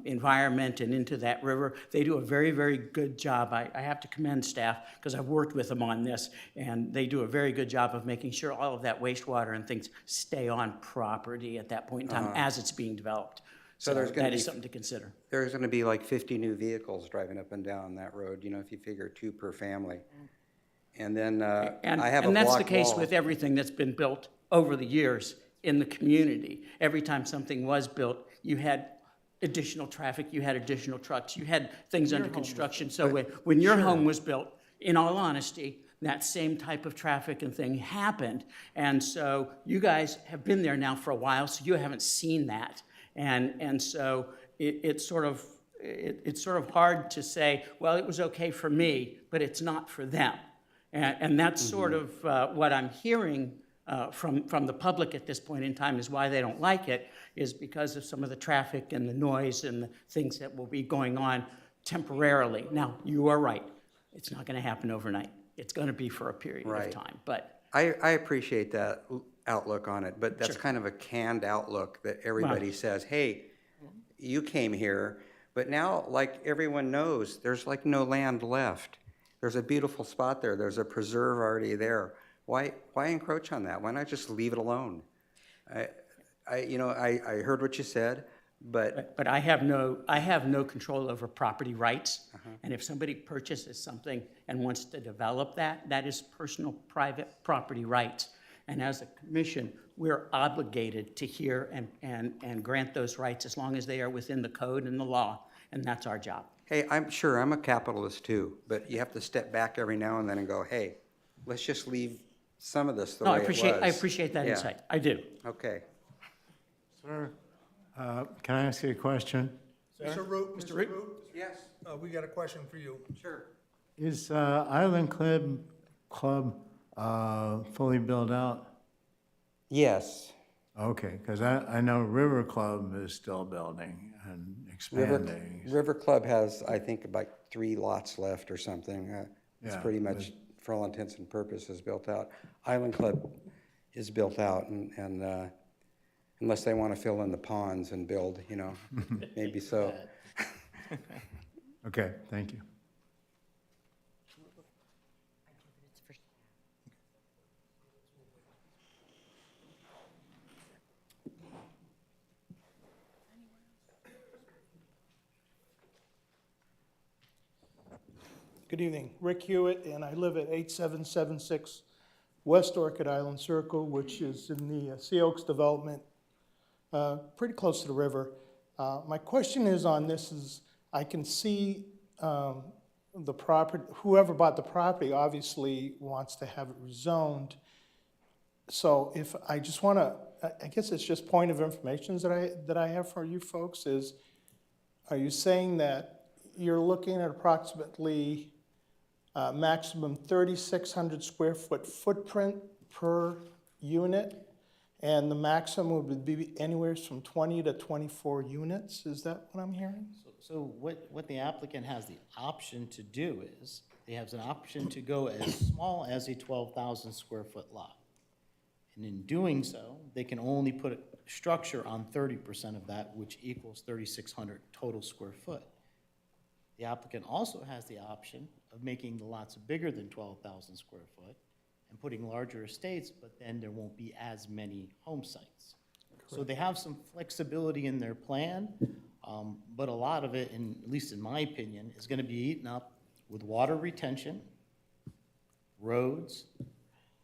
environment and into that river. They do a very, very good job. I have to commend staff because I've worked with them on this, and they do a very good job of making sure all of that wastewater and things stay on property at that point in time as it's being developed. So there's gonna that is be- something to consider. There's going to be like 50 new vehicles driving up and down that road, if you figure 2 per family. And then And, I have a and that's the block case wall. with everything that's been built over the years in the community. Every time something was built, you had additional traffic, you had additional trucks, you had things under construction. So when your home was built, in all honesty, that same type of traffic and thing happened. And so you guys have been there now for a while, so you haven't seen that. And so it's sort of hard to say, well, it was okay for me, but it's not for them. And that's sort of what I'm hearing from the public at this point in time is why they don't like it, is because of some of the traffic and the noise and the things that will be going on temporarily. Now, you are right. It's not going to happen overnight. It's going to be for a period of Right. time. But I appreciate that outlook on it, but that's Sure. kind of a canned outlook that everybody says, hey, you came here, but now, like everyone knows, there's like no land left. There's a beautiful spot there. There's a preserve already there. Why encroach on that? Why not just leave it alone? I heard what you said, but I have no control over property rights. And if somebody purchases something and wants to develop that, that is personal, private property rights. And as a commission, we're obligated to hear and grant those rights as long as they are within the code and the law, and that's our job. hey, I'm sure I'm a capitalist too, but you have to step back every now and then and go, hey, let's just leave some of this the No, way it was. I appreciate that Yeah. insight. I do. Okay. Sir, can I ask you a question? Mr. Root? Mr. Root? Yes. We got a question for you. Sure. Is Island Club fully built out? Yes. Okay, because I know River Club is still building and expanding. River Club has, I think, about 3 lots left or something. It's Yeah, pretty much, for all intents and purposes, built out. Island Club is built out, and unless they want to fill in the ponds and build, maybe so. Okay, thank you. Good evening. Rick Hewitt, and I live at 8776 West Orchid Island Circle, which is in the Sea Oaks development, pretty close to the river. My question is on this is, I can see the property, whoever bought the property obviously wants to have it rezoned. So if I just want to, I guess it's just point of information that I have for you folks is, are you saying that you're looking at approximately maximum 3,600 square foot footprint per unit, and the maximum would be anywhere from 20 to 24 units. Is that what I'm hearing? So what the applicant has the option to do is, they have an option to go as small as a 12,000 square foot lot. And in doing so, they can only put a structure on 30% of that, which equals 3,600 total square foot. The applicant also has the option of making the lots bigger than 12,000 square foot and putting larger estates, but then there won't be as many home sites. So they have some flexibility in their plan, but a lot of it, at least in my opinion, is gonna be eaten up with water retention, roads.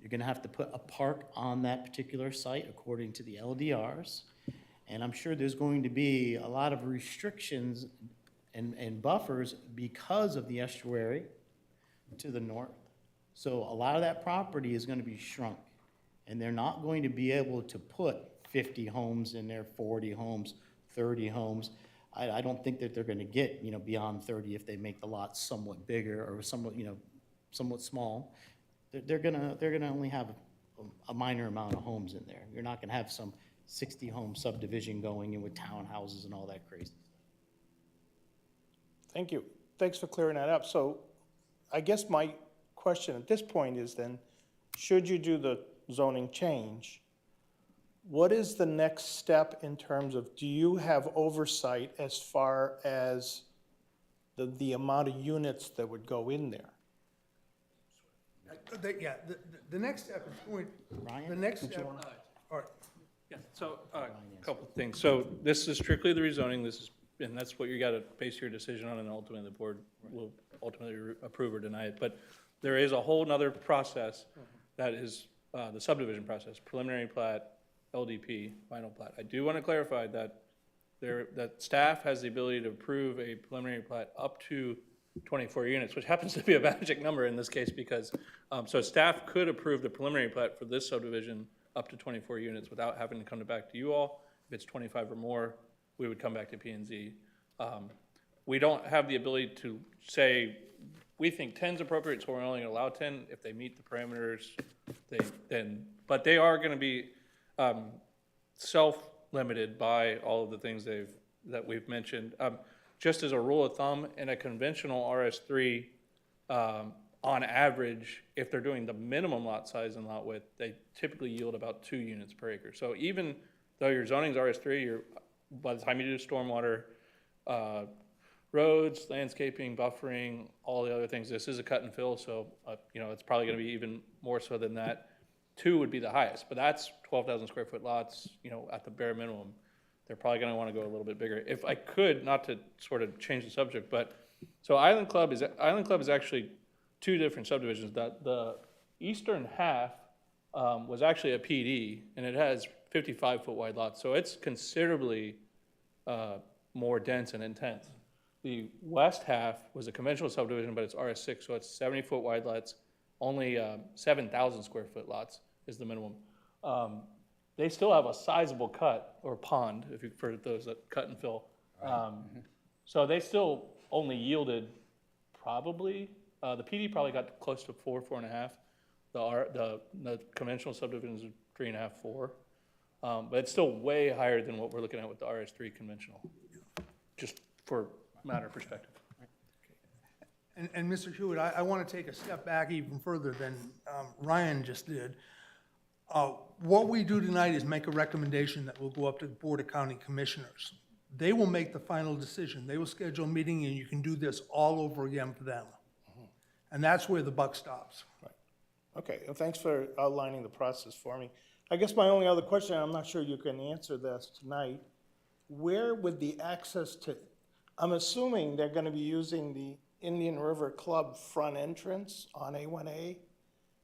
You're gonna have to put a park on that particular site according to the LDRs. And I'm sure there's going to be a lot of restrictions and buffers because of the estuary to the north. So a lot of that property is gonna be shrunk. And they're not going to be able to put 50 homes in there, 40 homes, 30 homes. I don't think that they're gonna get, beyond 30 if they make the lots somewhat bigger or somewhat small. They're gonna only have a minor amount of homes in there. You're not gonna have some 60-home subdivision going in with townhouses and all that crazy. Thank you. Thanks for clearing that up. So I guess my question at this point is then, should you do the zoning change, what is the next step in terms of, do you have oversight as far as the amount of units that would go in there? Yeah, the next step is going, the next step, all right. Yeah, so, a couple of things. So this is strictly the rezoning, and that's what you gotta base your decision on, and ultimately the board will ultimately approve or deny it. But there is a whole nother process that is, the subdivision process, preliminary plat, LDP, final plat. I do wanna clarify that that staff has the ability to approve a preliminary plat up to 24 units, which happens to be a magic number in this case because, so staff could approve the preliminary plat for this subdivision up to 24 units without having to come back to you all. If it's 25 or more, we would come back to P&Z. We don't have the ability to say, we think 10 is appropriate, so we're only gonna allow 10. If they meet the parameters, but they are gonna be self-limited by all of the things that we've mentioned. Just as a rule of thumb, in a conventional RS3, on average, if they're doing the minimum lot size and lot width, they typically yield about 2 units per acre. So even though your zoning's RS3, by the time you do stormwater, roads, landscaping, buffering, all the other things, this is a cut and fill, so it's probably gonna be even more so than that. 2 would be the highest, but that's 12,000 square foot lots, at the bare minimum. They're probably gonna wanna go a little bit bigger. If I could, not to sort of change the subject, but, so Island Club is actually 2 different subdivisions. The eastern half was actually a PD, and it has 55-foot wide lots, so it's considerably more dense and intense. The west half was a conventional subdivision, but it's RS6, so it's 70-foot wide lots, only 7,000 square foot lots is the minimum. They still have a sizable cut, or pond, for those that cut and fill. So they still only yielded probably, the PD probably got close to 4.5. The conventional subdivisions are 3.5, 4. But it's still way higher than what we're looking at with the RS3 conventional, just for matter of perspective. And Mr. Hewitt, I want to take a step back even further than Ryan just did. What we do tonight is make a recommendation that will go up to the Board of County Commissioners. They will make the final decision. They will schedule a meeting, and you can do this all over again for them. And that's where the buck stops. Right. Okay, well, thanks for outlining the process for me. I guess my only other question, I'm not sure you can answer this tonight, where would the access to, I'm assuming they're going to be using the Indian River Club front entrance on A1A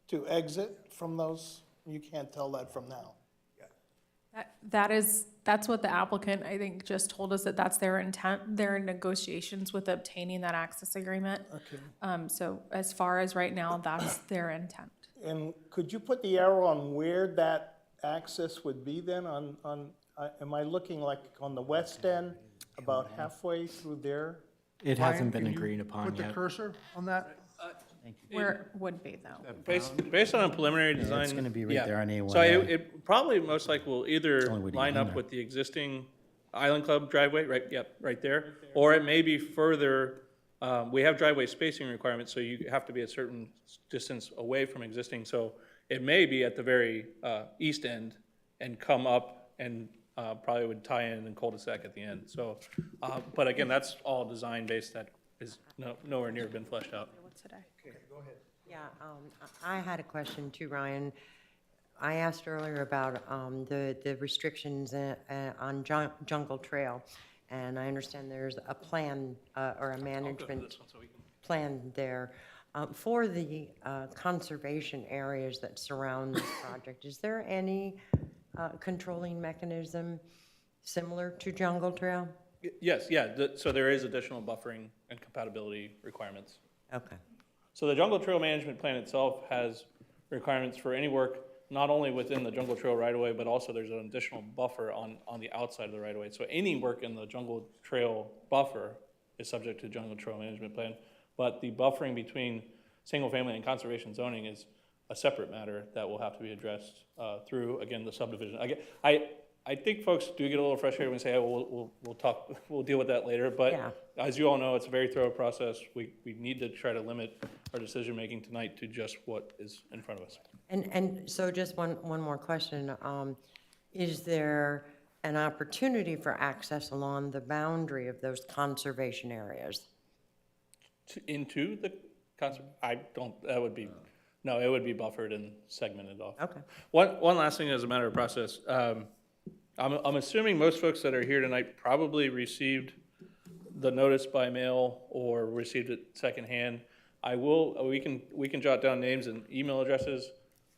to exit from those? You can't tell that from now. That's what the applicant, I think, just told us, that that's their intent. They're in negotiations with obtaining that access agreement. Okay. So as far as right now, that's their intent. And could you put the arrow on where that access would be then am I looking like on the west end, about halfway through there? It Ryan, hasn't been can you agreed upon Put the yet. cursor on that? Where it would be, though. Based on a preliminary Yeah, design. it's gonna be right yeah. there on A1A. So it probably most likely will the either only way to get line in up there. with the existing Island Club driveway, right, yep, right there. Or it may be further, we have driveway spacing requirements, so you have to be a certain distance away from existing. So it may be at the very east end and come up and probably would tie in and cul-de-sac at the end. So, but again, that's all design based, that is nowhere near been fleshed out. Today. Yeah, I had a question too, Ryan. I asked earlier about the restrictions on Jungle Trail, and I understand there's a plan or a management plan there. For the conservation areas that surround this project, is there any controlling mechanism similar to Jungle Trail? Yes, yeah, so there is additional buffering and compatibility requirements. Okay. So the Jungle Trail Management Plan itself has requirements for any work, not only within the Jungle Trail right-of-way, but also there's an additional buffer on the outside of the right-of-way. So any work in the Jungle Trail buffer is subject to Jungle Trail Management Plan, but the buffering between single-family and conservation zoning is a separate matter that will have to be addressed through, again, the subdivision. I think folks do get a little frustrated when they say, oh, we'll deal with that later, but Yeah. as you all know, it's a very thorough process. We need to try to limit our decision-making tonight to just what is in front of us. And so just one more question. Is there an opportunity for access along the boundary of those conservation areas? Into the that would be, no, it would be buffered and segmented off. Okay. One last thing as a matter of process. I'm assuming most folks that are here tonight probably received the notice by mail or received it secondhand. We can jot down names and email addresses.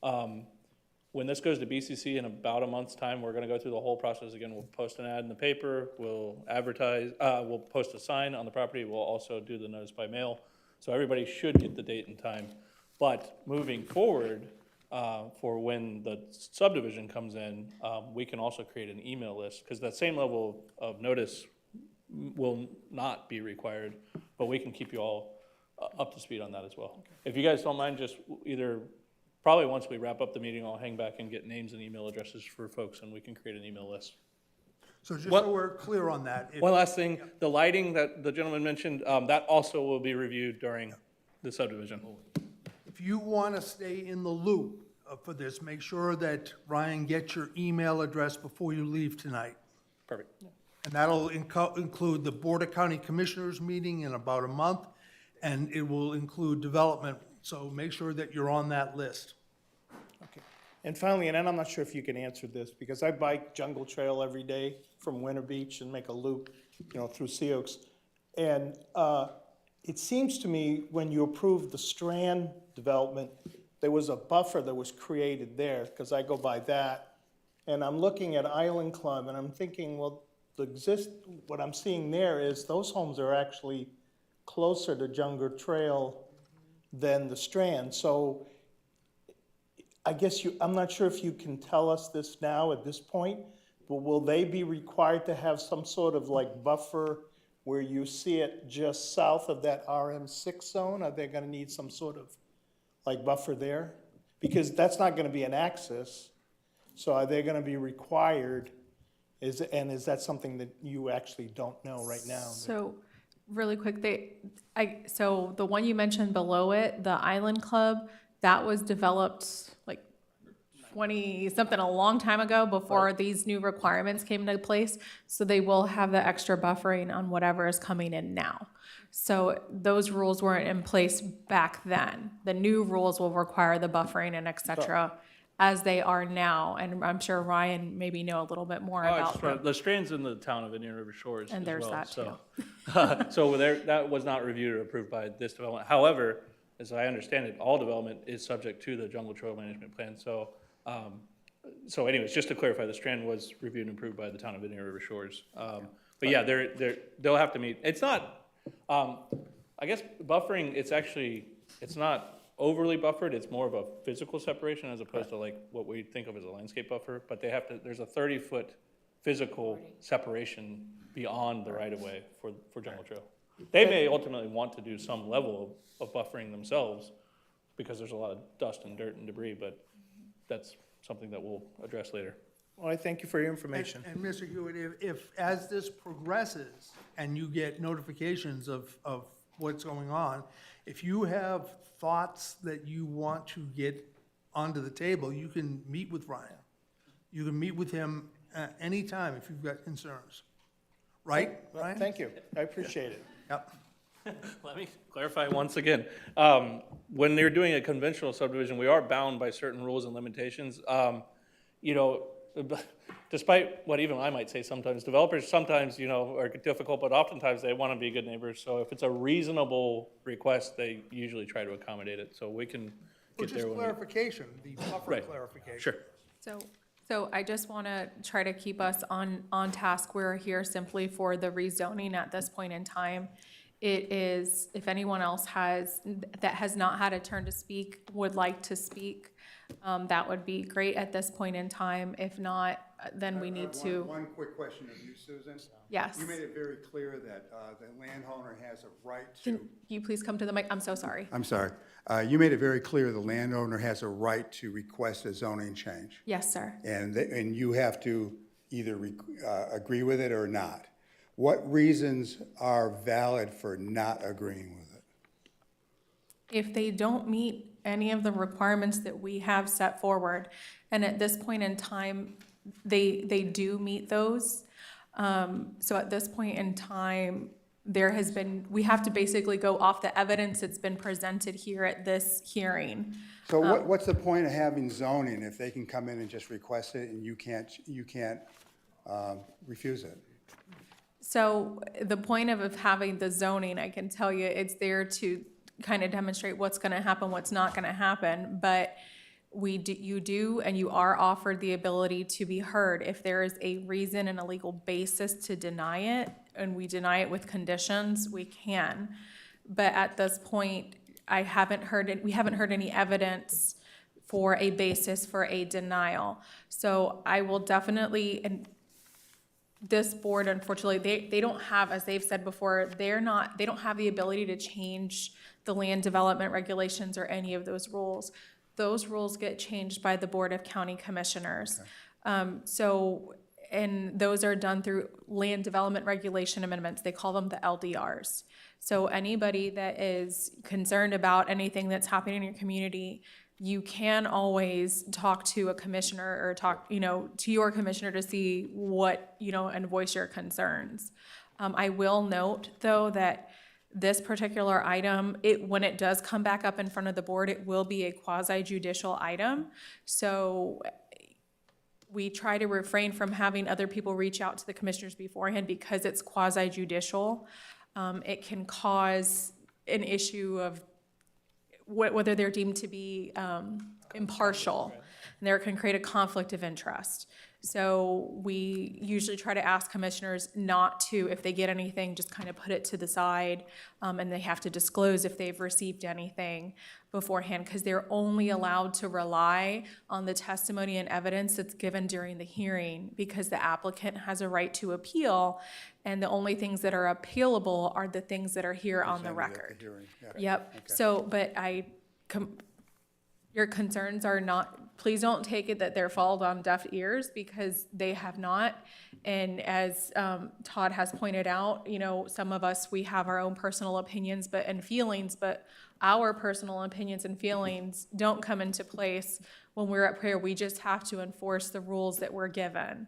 When this goes to BCC in about a month's time, we're gonna go through the whole process again. We'll post an ad in the paper, we'll advertise, we'll post a sign on the property, we'll also do the notice by mail. So everybody should get the date and time. But moving forward, for when the subdivision comes in, we can also create an email list, because that same level of notice will not be required, but we can keep you all up to speed on that as well. If you guys don't mind, just either, probably once we wrap up the meeting, I'll hang back and get names and email addresses for folks, and we can create an email list. So just so we're clear on that. One last thing, the lighting that the gentleman mentioned, that also will be reviewed during the subdivision. If you want to stay in the loop for this, make sure that Ryan gets your email address before you leave tonight. Perfect. And that'll include the Board of County Commissioners meeting in about a month, and it will include development. So make sure that you're on that list. Okay. And finally, and I'm not sure if you can answer this, because I bike Jungle Trail every day from Winter Beach and make a loop, through Sea Oaks. And it seems to me, when you approved the Strand development, there was a buffer that was created there, because I go by that. And I'm looking at Island Club, and I'm thinking, well, what I'm seeing there is those homes are actually closer to Jungle Trail than the Strand. So I guess I'm not sure if you can tell us this now at this point, but will they be required to have some sort of like buffer where you see it just south of that RM6 zone? Are they gonna need some sort of like buffer there? Because that's not gonna be an access. So are they gonna be required? Is that something that you actually don't know right now? So, really quick, so the one you mentioned below it, the Island Club, that was developed like 20-something, a long time ago, before these new requirements came into place. So they will have the extra buffering on whatever is coming in now. So those rules weren't in place back then. The new rules will require the buffering and et cetera as they are now. And I'm sure Ryan maybe know a little bit more about them. The Strand's in the town of Indian River Shores And as there's well, that so. So that was not reviewed or approved by this development. However, as I understand it, all development is subject to the Jungle Trail Management Plan. So anyways, just to clarify, the Strand was reviewed and approved by the town of Indian River Shores. But yeah, they'll have to meet. It's not, I guess buffering, it's not overly buffered. It's more of a physical separation as opposed to like what we think of as a landscape buffer. But there's a 30-foot physical separation beyond the right-of-way for Jungle Trail. They may ultimately want to do some level of buffering themselves, because there's a lot of dust and dirt and debris, but that's something that we'll address later. Well, I thank you for your information. And Mr. Hewitt, if, as this progresses and you get notifications of what's going on, if you have thoughts that you want to get onto the table, you can meet with Ryan. You can meet with him anytime if you've got concerns. Right, Ryan? Thank you. I appreciate it. Yep. Let me clarify once again. When they're doing a conventional subdivision, we are bound by certain rules and limitations. You know, despite what even I might say sometimes, developers sometimes, you know, are difficult, but oftentimes they want to be good neighbors. So if it's a reasonable request, they usually try to accommodate it. So we can Well, get just there when we... clarification, the buffer Right. clarification. Sure. So I just want to try to keep us on task. We're here simply for the rezoning at this point in time. It is, if anyone else that has not had a turn to speak, would like to speak, that would be great at this point in time. If not, then we need to. One quick question of you, Susan. Yes. You made it very clear that the landowner has a right to. Can you please come to the mic? I'm so sorry. I'm sorry. You made it very clear the landowner has a right to request a zoning change. Yes, sir. And you have to either agree with it or not. What reasons are valid for not agreeing with it? If they don't meet any of the requirements that we have set forward, and at this point in time, they do meet those. So at this point in time, we have to basically go off the evidence that's been presented here at this hearing. So what's the point of having zoning if they can come in and just request it and you can't refuse it? So the point of having the zoning, I can tell you, it's there to kind of demonstrate what's going to happen, what's not going to happen. But you are offered the ability to be heard if there is a reason and a legal basis to deny it, and we deny it with conditions, we can. But at this point, we haven't heard any evidence for a basis for a denial. So I will definitely, and this board, unfortunately, they don't have, as they've said before, they don't have the ability to change the land development regulations or any of those rules. Those rules get changed by the Board of County Commissioners. And those are done through land development regulation amendments. They call them the LDRs. So anybody that is concerned about anything that's happening in your community, you can always talk to a commissioner or talk, to your commissioner to see what, and voice your concerns. I will note, though, that this particular item, when it does come back up in front of the board, it will be a quasi-judicial item. So we try to refrain from having other people reach out to the commissioners beforehand because it's quasi-judicial. It can cause an issue of whether they're deemed to be impartial, and there can create a conflict of interest. So we usually try to ask commissioners not to, if they get anything, just kind of put it to the side, and they have to disclose if they've received anything beforehand, because they're only allowed to rely on the testimony and evidence that's given during the hearing, because the applicant has a right to appeal, and the only things that are appealable are the things that are here on the record. Yep. Okay. So, but your concerns are not, please don't take it that they're fallen on deaf ears, because they have not. And as Todd has pointed out, some of us, we have our own personal opinions and feelings, but our personal opinions and feelings don't come into place when we're up here. We just have to enforce the rules that we're given.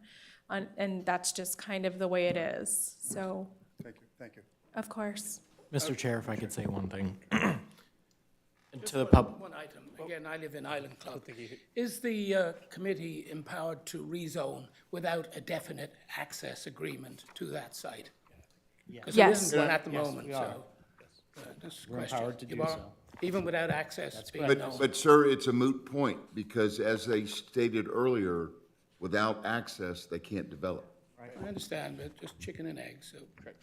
And that's just kind of the way it is. So, Thank you. of course. Mr. Chair, if I could say one thing. Just To the one item. Again, I live in Island Club. Is the committee empowered to rezone without a definite access agreement to that site? Because there Yes. isn't one at the Yes, moment, we are. so. This We're question. empowered to do You are- so. Even without access being known? But sir, it's a moot point, because as they stated earlier, without access, they can't develop. I understand, but just chicken and egg, so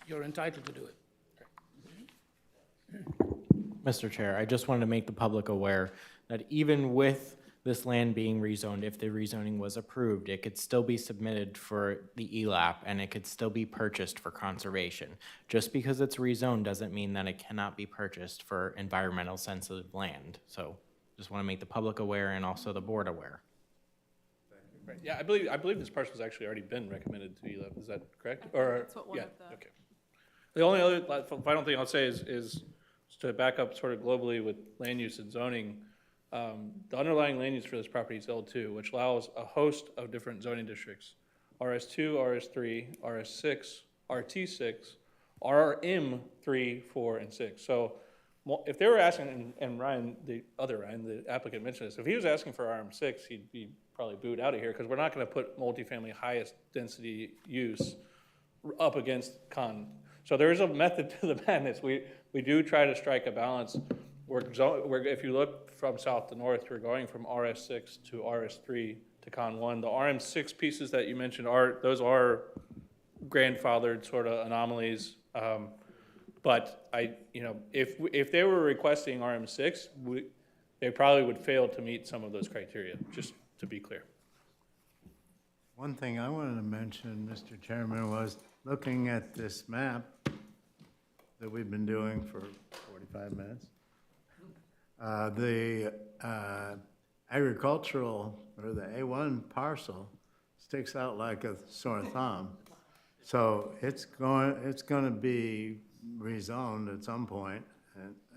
you're entitled to do it. Mr. Chair, I just wanted to make the public aware that even with this land being rezoned, if the rezoning was approved, it could still be submitted for the ELAP and it could still be purchased for conservation. Just because it's rezoned doesn't mean that it cannot be purchased for environmental sensitive land. So Just want to make the public aware and also the board aware. Right, yeah, I believe this parcel's actually already been recommended to be, is that correct? Or that's what one yeah, of the- okay. The only other final thing I'll say is to back up sort of globally with land use and zoning. The underlying land use for this property is L2, which allows a host of different zoning districts: RS2, RS3, RS6, RT6, RM3, 4, and 6. So if they were asking, and Ryan, the other Ryan, the applicant mentioned this, if he was asking for RM6, he'd be probably booed out of here, because we're not going to put multifamily highest density use up against con. So there is a method to the madness. We do try to strike a balance. If you look from south to north, we're going from RS6 to RS3 to Con 1. The RM6 pieces that you mentioned those are grandfathered sort of anomalies. But if they were requesting RM6, they probably would fail to meet some of those criteria, just to be clear. One thing I wanted to mention, Mr. Chairman, was looking at this map that we've been doing for 45 minutes. The agricultural, or the A1 parcel, sticks out like a sore thumb. So it's going to be rezoned at some point,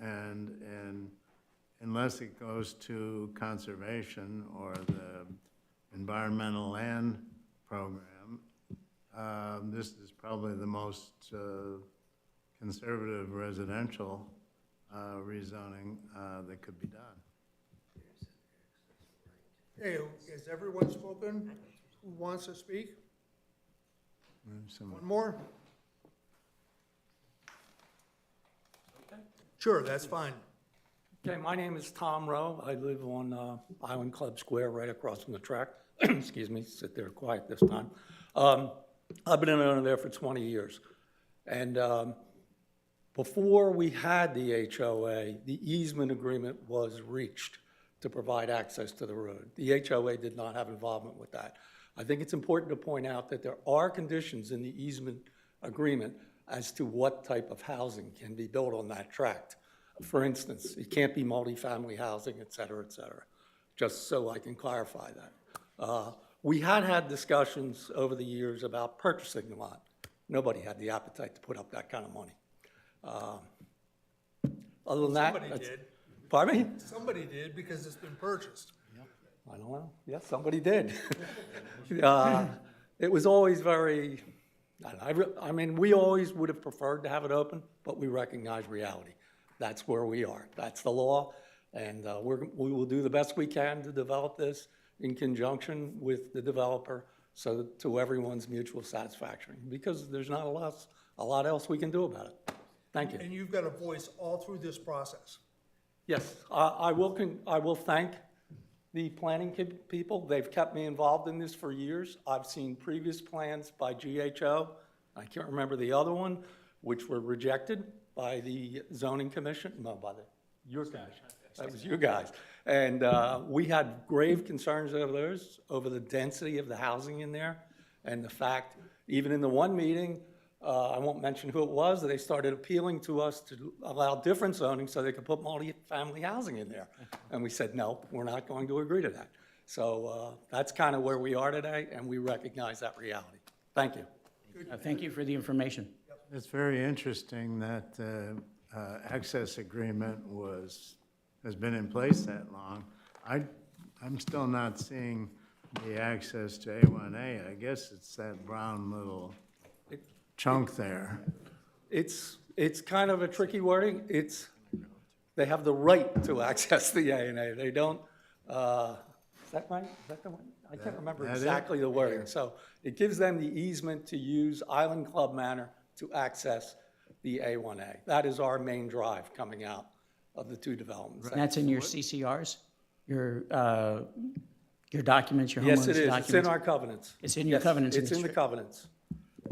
and unless it goes to conservation or the environmental land program, this is probably the most conservative residential rezoning that could be done. Hey, has everyone spoken? Who wants to speak? One more? Sure, that's fine. Okay, my name is Tom Rowe. I live on Island Club Square, right across from the track. Excuse me, sit there quiet this time. I've been an owner there for 20 years. And before we had the HOA, the easement agreement was reached to provide access to the road. The HOA did not have involvement with that. I think it's important to point out that there are conditions in the easement agreement as to what type of housing can be built on that tract. For instance, it can't be multifamily housing, et cetera, just so I can clarify that. We had discussions over the years about purchasing the lot. Nobody had the appetite to put up that kind of money. Other than that, Somebody did. Pardon me? Somebody did, because it's been purchased. I don't know. Yes, somebody did. It was always very, I mean, we always would have preferred to have it open, but we recognize reality. That's where we are. That's the law, and we will do the best we can to develop this in conjunction with the developer, so that to everyone's mutual satisfaction, because there's not a lot else we can do about it. Thank you. And you've got a voice all through this process. Yes, I will thank the planning people. They've kept me involved in this for years. I've seen previous plans by GHO. I can't remember the other one, which were rejected by the zoning commission, no, by your commission. That was you guys. And we had grave concerns over those, over the density of the housing in there, and the fact, even in the one meeting, I won't mention who it was, they started appealing to us to allow different zoning so they could put multi-family housing in there. And we said, no, we're not going to agree to that. So that's kind of where we are today, and we recognize that reality. Thank you. Thank you for the information. It's very interesting that the access agreement has been in place that long. I'm still not seeing the access to A1A. I guess it's that brown little chunk there. It's kind of a tricky wording. They have the right to access the A&A. They don't, is that right? Is that the one? I can't remember exactly the wording. So it gives them the easement to use Island Club Manor to access the A1A. That is our main drive coming out of the two developments. And that's in your CCRs, your documents, your homeowner's documents? Yes, it is. It's in our covenants. It's in your Yes, covenants? It's in the covenants.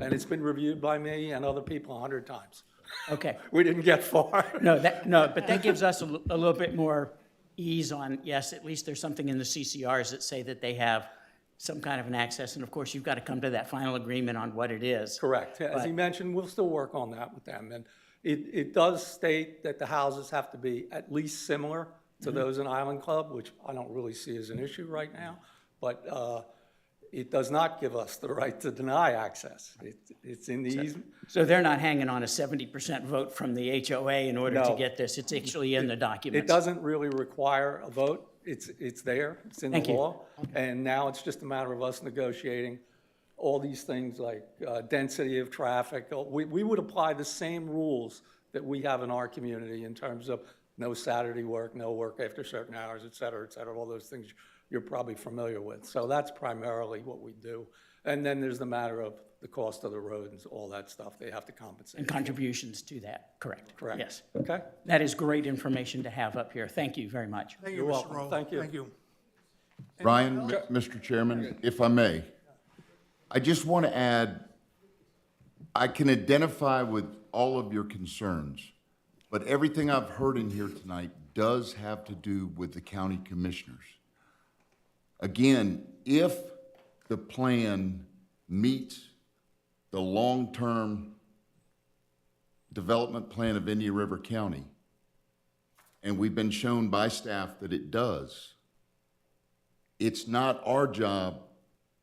And it's been reviewed by me and other people 100 times. Okay. We didn't get far. No, but that gives us a little bit more ease on, yes, at least there's something in the CCRs that say that they have some kind of an access, and of course, you've got to come to that final agreement on what it is. Correct. As he mentioned, we'll still work on that with them. And it does state that the houses have to be at least similar to those in Island Club, which I don't really see as an issue right now, but it does not give us the right to deny access. It's in the easement. So they're not hanging on a 70% vote from the HOA in order to No. get this, it's actually in the documents? It doesn't really require a vote. It's there, it's in the Thank you. law. And now it's just a matter of us negotiating all these things like density of traffic. We would apply the same rules that we have in our community in terms of no Saturday work, no work after certain hours, et cetera, all those things you're probably familiar with. So that's primarily what we do. And then there's the matter of the cost of the road and all that stuff. They have to compensate. And contributions to that, correct? Correct. Yes. Okay? That is great information to have up here. Thank you very much. Thank you, You're Mr. welcome. Rowe. Thank you. Thank you. Ryan, Mr. Chairman, if I may, I just want to add, I can identify with all of your concerns, but everything I've heard in here tonight does have to do with the county commissioners. Again, if the plan meets the long-term development plan of Indian River County, and we've been shown by staff that it does, it's not our job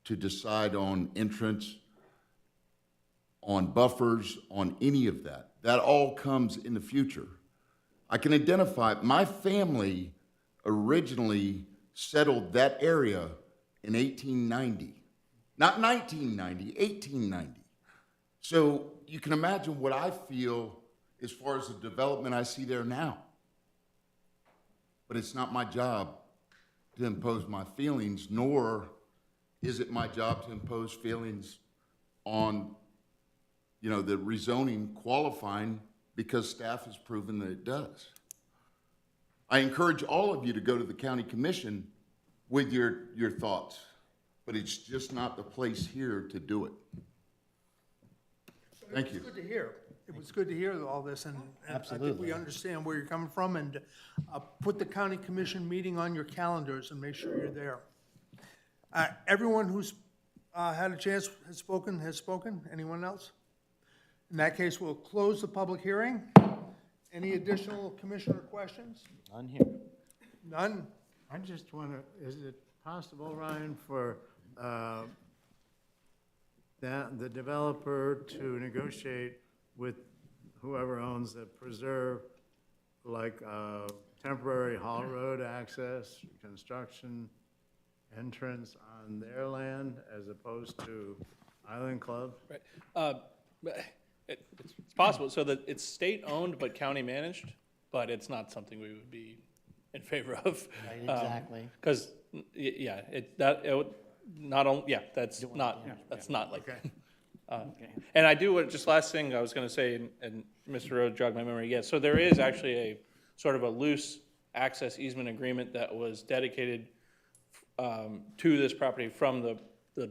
to decide on entrance, on buffers, on any of that. That all comes in the future. I can identify, my family originally settled that area in 1890. Not 1990, 1890. So you can imagine what I feel as far as the development I see there now. But it's not my job to impose my feelings, nor is it my job to impose feelings on, the rezoning qualifying because staff has proven that it does. I encourage all of you to go to the county commission with your thoughts, but it's just not the place here to do it. Thank you. It was good to hear. It was good to hear all this, and I think Absolutely. we understand where you're coming from, and put the county commission meeting on your calendars and make sure you're there. Everyone who's had a chance has spoken. Anyone else? In that case, we'll close the public hearing. Any additional commissioner questions? None here. None? I just want to, is it possible, Ryan, for the developer to negotiate with whoever owns the preserve, like temporary haul road access, construction, entrance on their land as opposed to Island Club? Right. It's possible, so that it's state-owned but county-managed, but it's not something we would be in favor of. Right, exactly. Because, that's not like. And I do, just last thing I was gonna say, and Mr. Rhodes jogged my memory, yes, so there is actually a sort of a loose access easement agreement that was dedicated to this property from the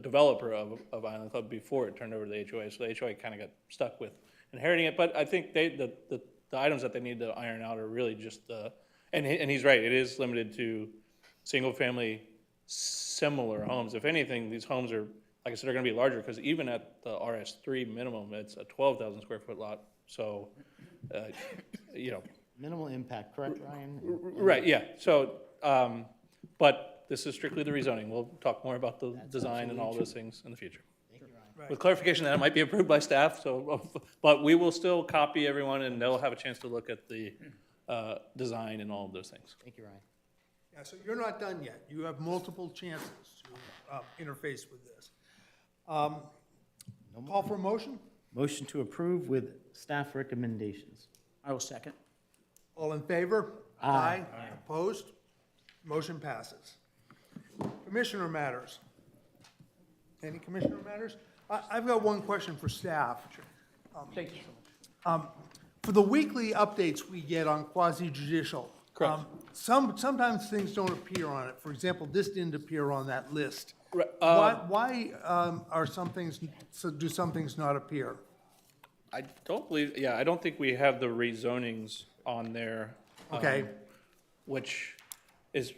developer of Island Club before it turned over to the HOA. So the HOA kind of got stuck with inheriting it, but I think the items that they need to iron out are really just and he's right, it is limited to single-family similar homes. If anything, these homes are, like I said, are gonna be larger, because even at the RS3 minimum, it's a 12,000 square foot lot. So, Minimal impact, correct, Ryan? Right, yeah, so, but this is strictly the rezoning. We'll talk more about the design and all those things in the future. With clarification that it might be approved by staff, so, but we will still copy everyone and they'll have a chance to look at the design and all of those things. Thank you, Ryan. Yeah, so you're not done yet. You have multiple chances to interface with this. Call for a motion? Motion to approve with staff recommendations. I will second. All in favor? Aye. Opposed? Motion passes. Commissioner matters. Any commissioner matters? I've got one question for staff. Thank you so much. For the weekly updates we get on quasi-judicial, Correct. Sometimes things don't appear on it. For example, this didn't appear on that list. Right, Why are some things, do some things not appear? I don't think we have the rezonings on there. Okay. Which is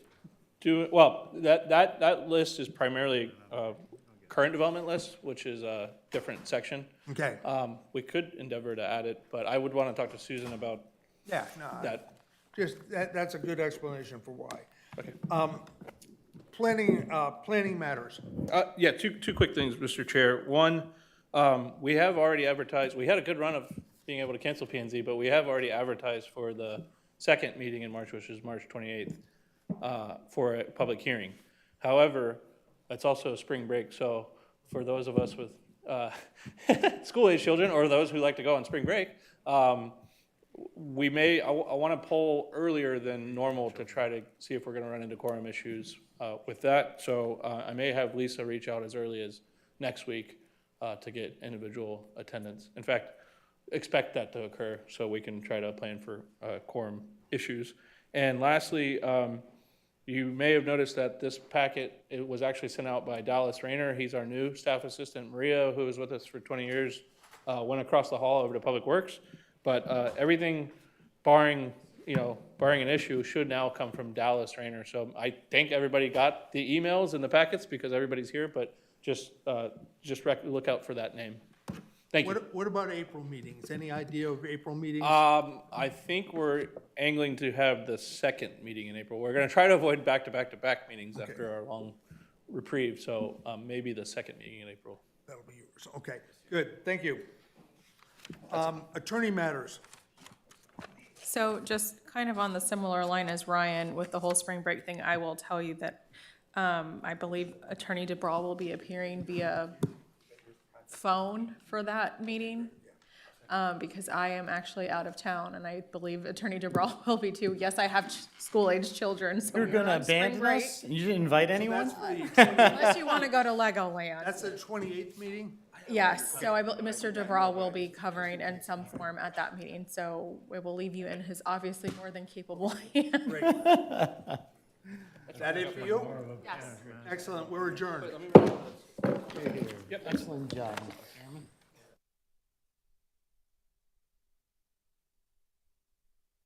that list is primarily a current development list, which is a different section. Okay. We could endeavor to add it, but I would want to talk to Susan about Yeah, no, that. Just, that's a good explanation for why. Okay. Planning matters. Yeah, two quick things, Mr. Chair. One, we have already advertised, we had a good run of being able to cancel P and Z, but we have already advertised for the second meeting in March, which is March 28th, for a public hearing. However, it's also spring break, so for those of us with school-age children or those who like to go on spring break, we may, I want to poll earlier than normal to try to see if we're going to run into quorum issues with that. So I may have Lisa reach out as early as next week to get individual attendance. In fact, expect that to occur so we can try to plan for quorum issues. And lastly, you may have noticed that this packet, it was actually sent out by Dallas Rayner. He's our new staff assistant. Maria, who was with us for 20 years, went across the hall over to Public Works. But everything barring an issue should now come from Dallas Rayner. So I think everybody got the emails and the packets because everybody's here, but just look out for that name. Thank you. What about April meetings? Any idea of April meetings? I think we're angling to have the second meeting in April. We're going to try to avoid back-to-back-to-back meetings after our long reprieve, so maybe the second meeting in April. That'll be yours. Okay, good. Thank you. Attorney matters. So just kind of on the similar line as Ryan with the whole spring break thing, I will tell you that I believe Attorney DeBrawl will be appearing via phone for that meeting because I am actually out of town, and I believe Attorney DeBrawl will be too. Yes, I have school-aged children, so You're we're gonna on spring abandon break. us? You didn't invite anyone? Unless you want to go to Legoland. That's the 28th meeting? Yes, so Mr. DeBrawl will be covering in some form at that meeting, so we will leave you in his obviously more than capable hands. Is that it for you? Yes. Excellent. We're adjourned. Excellent job, Mr. Chairman.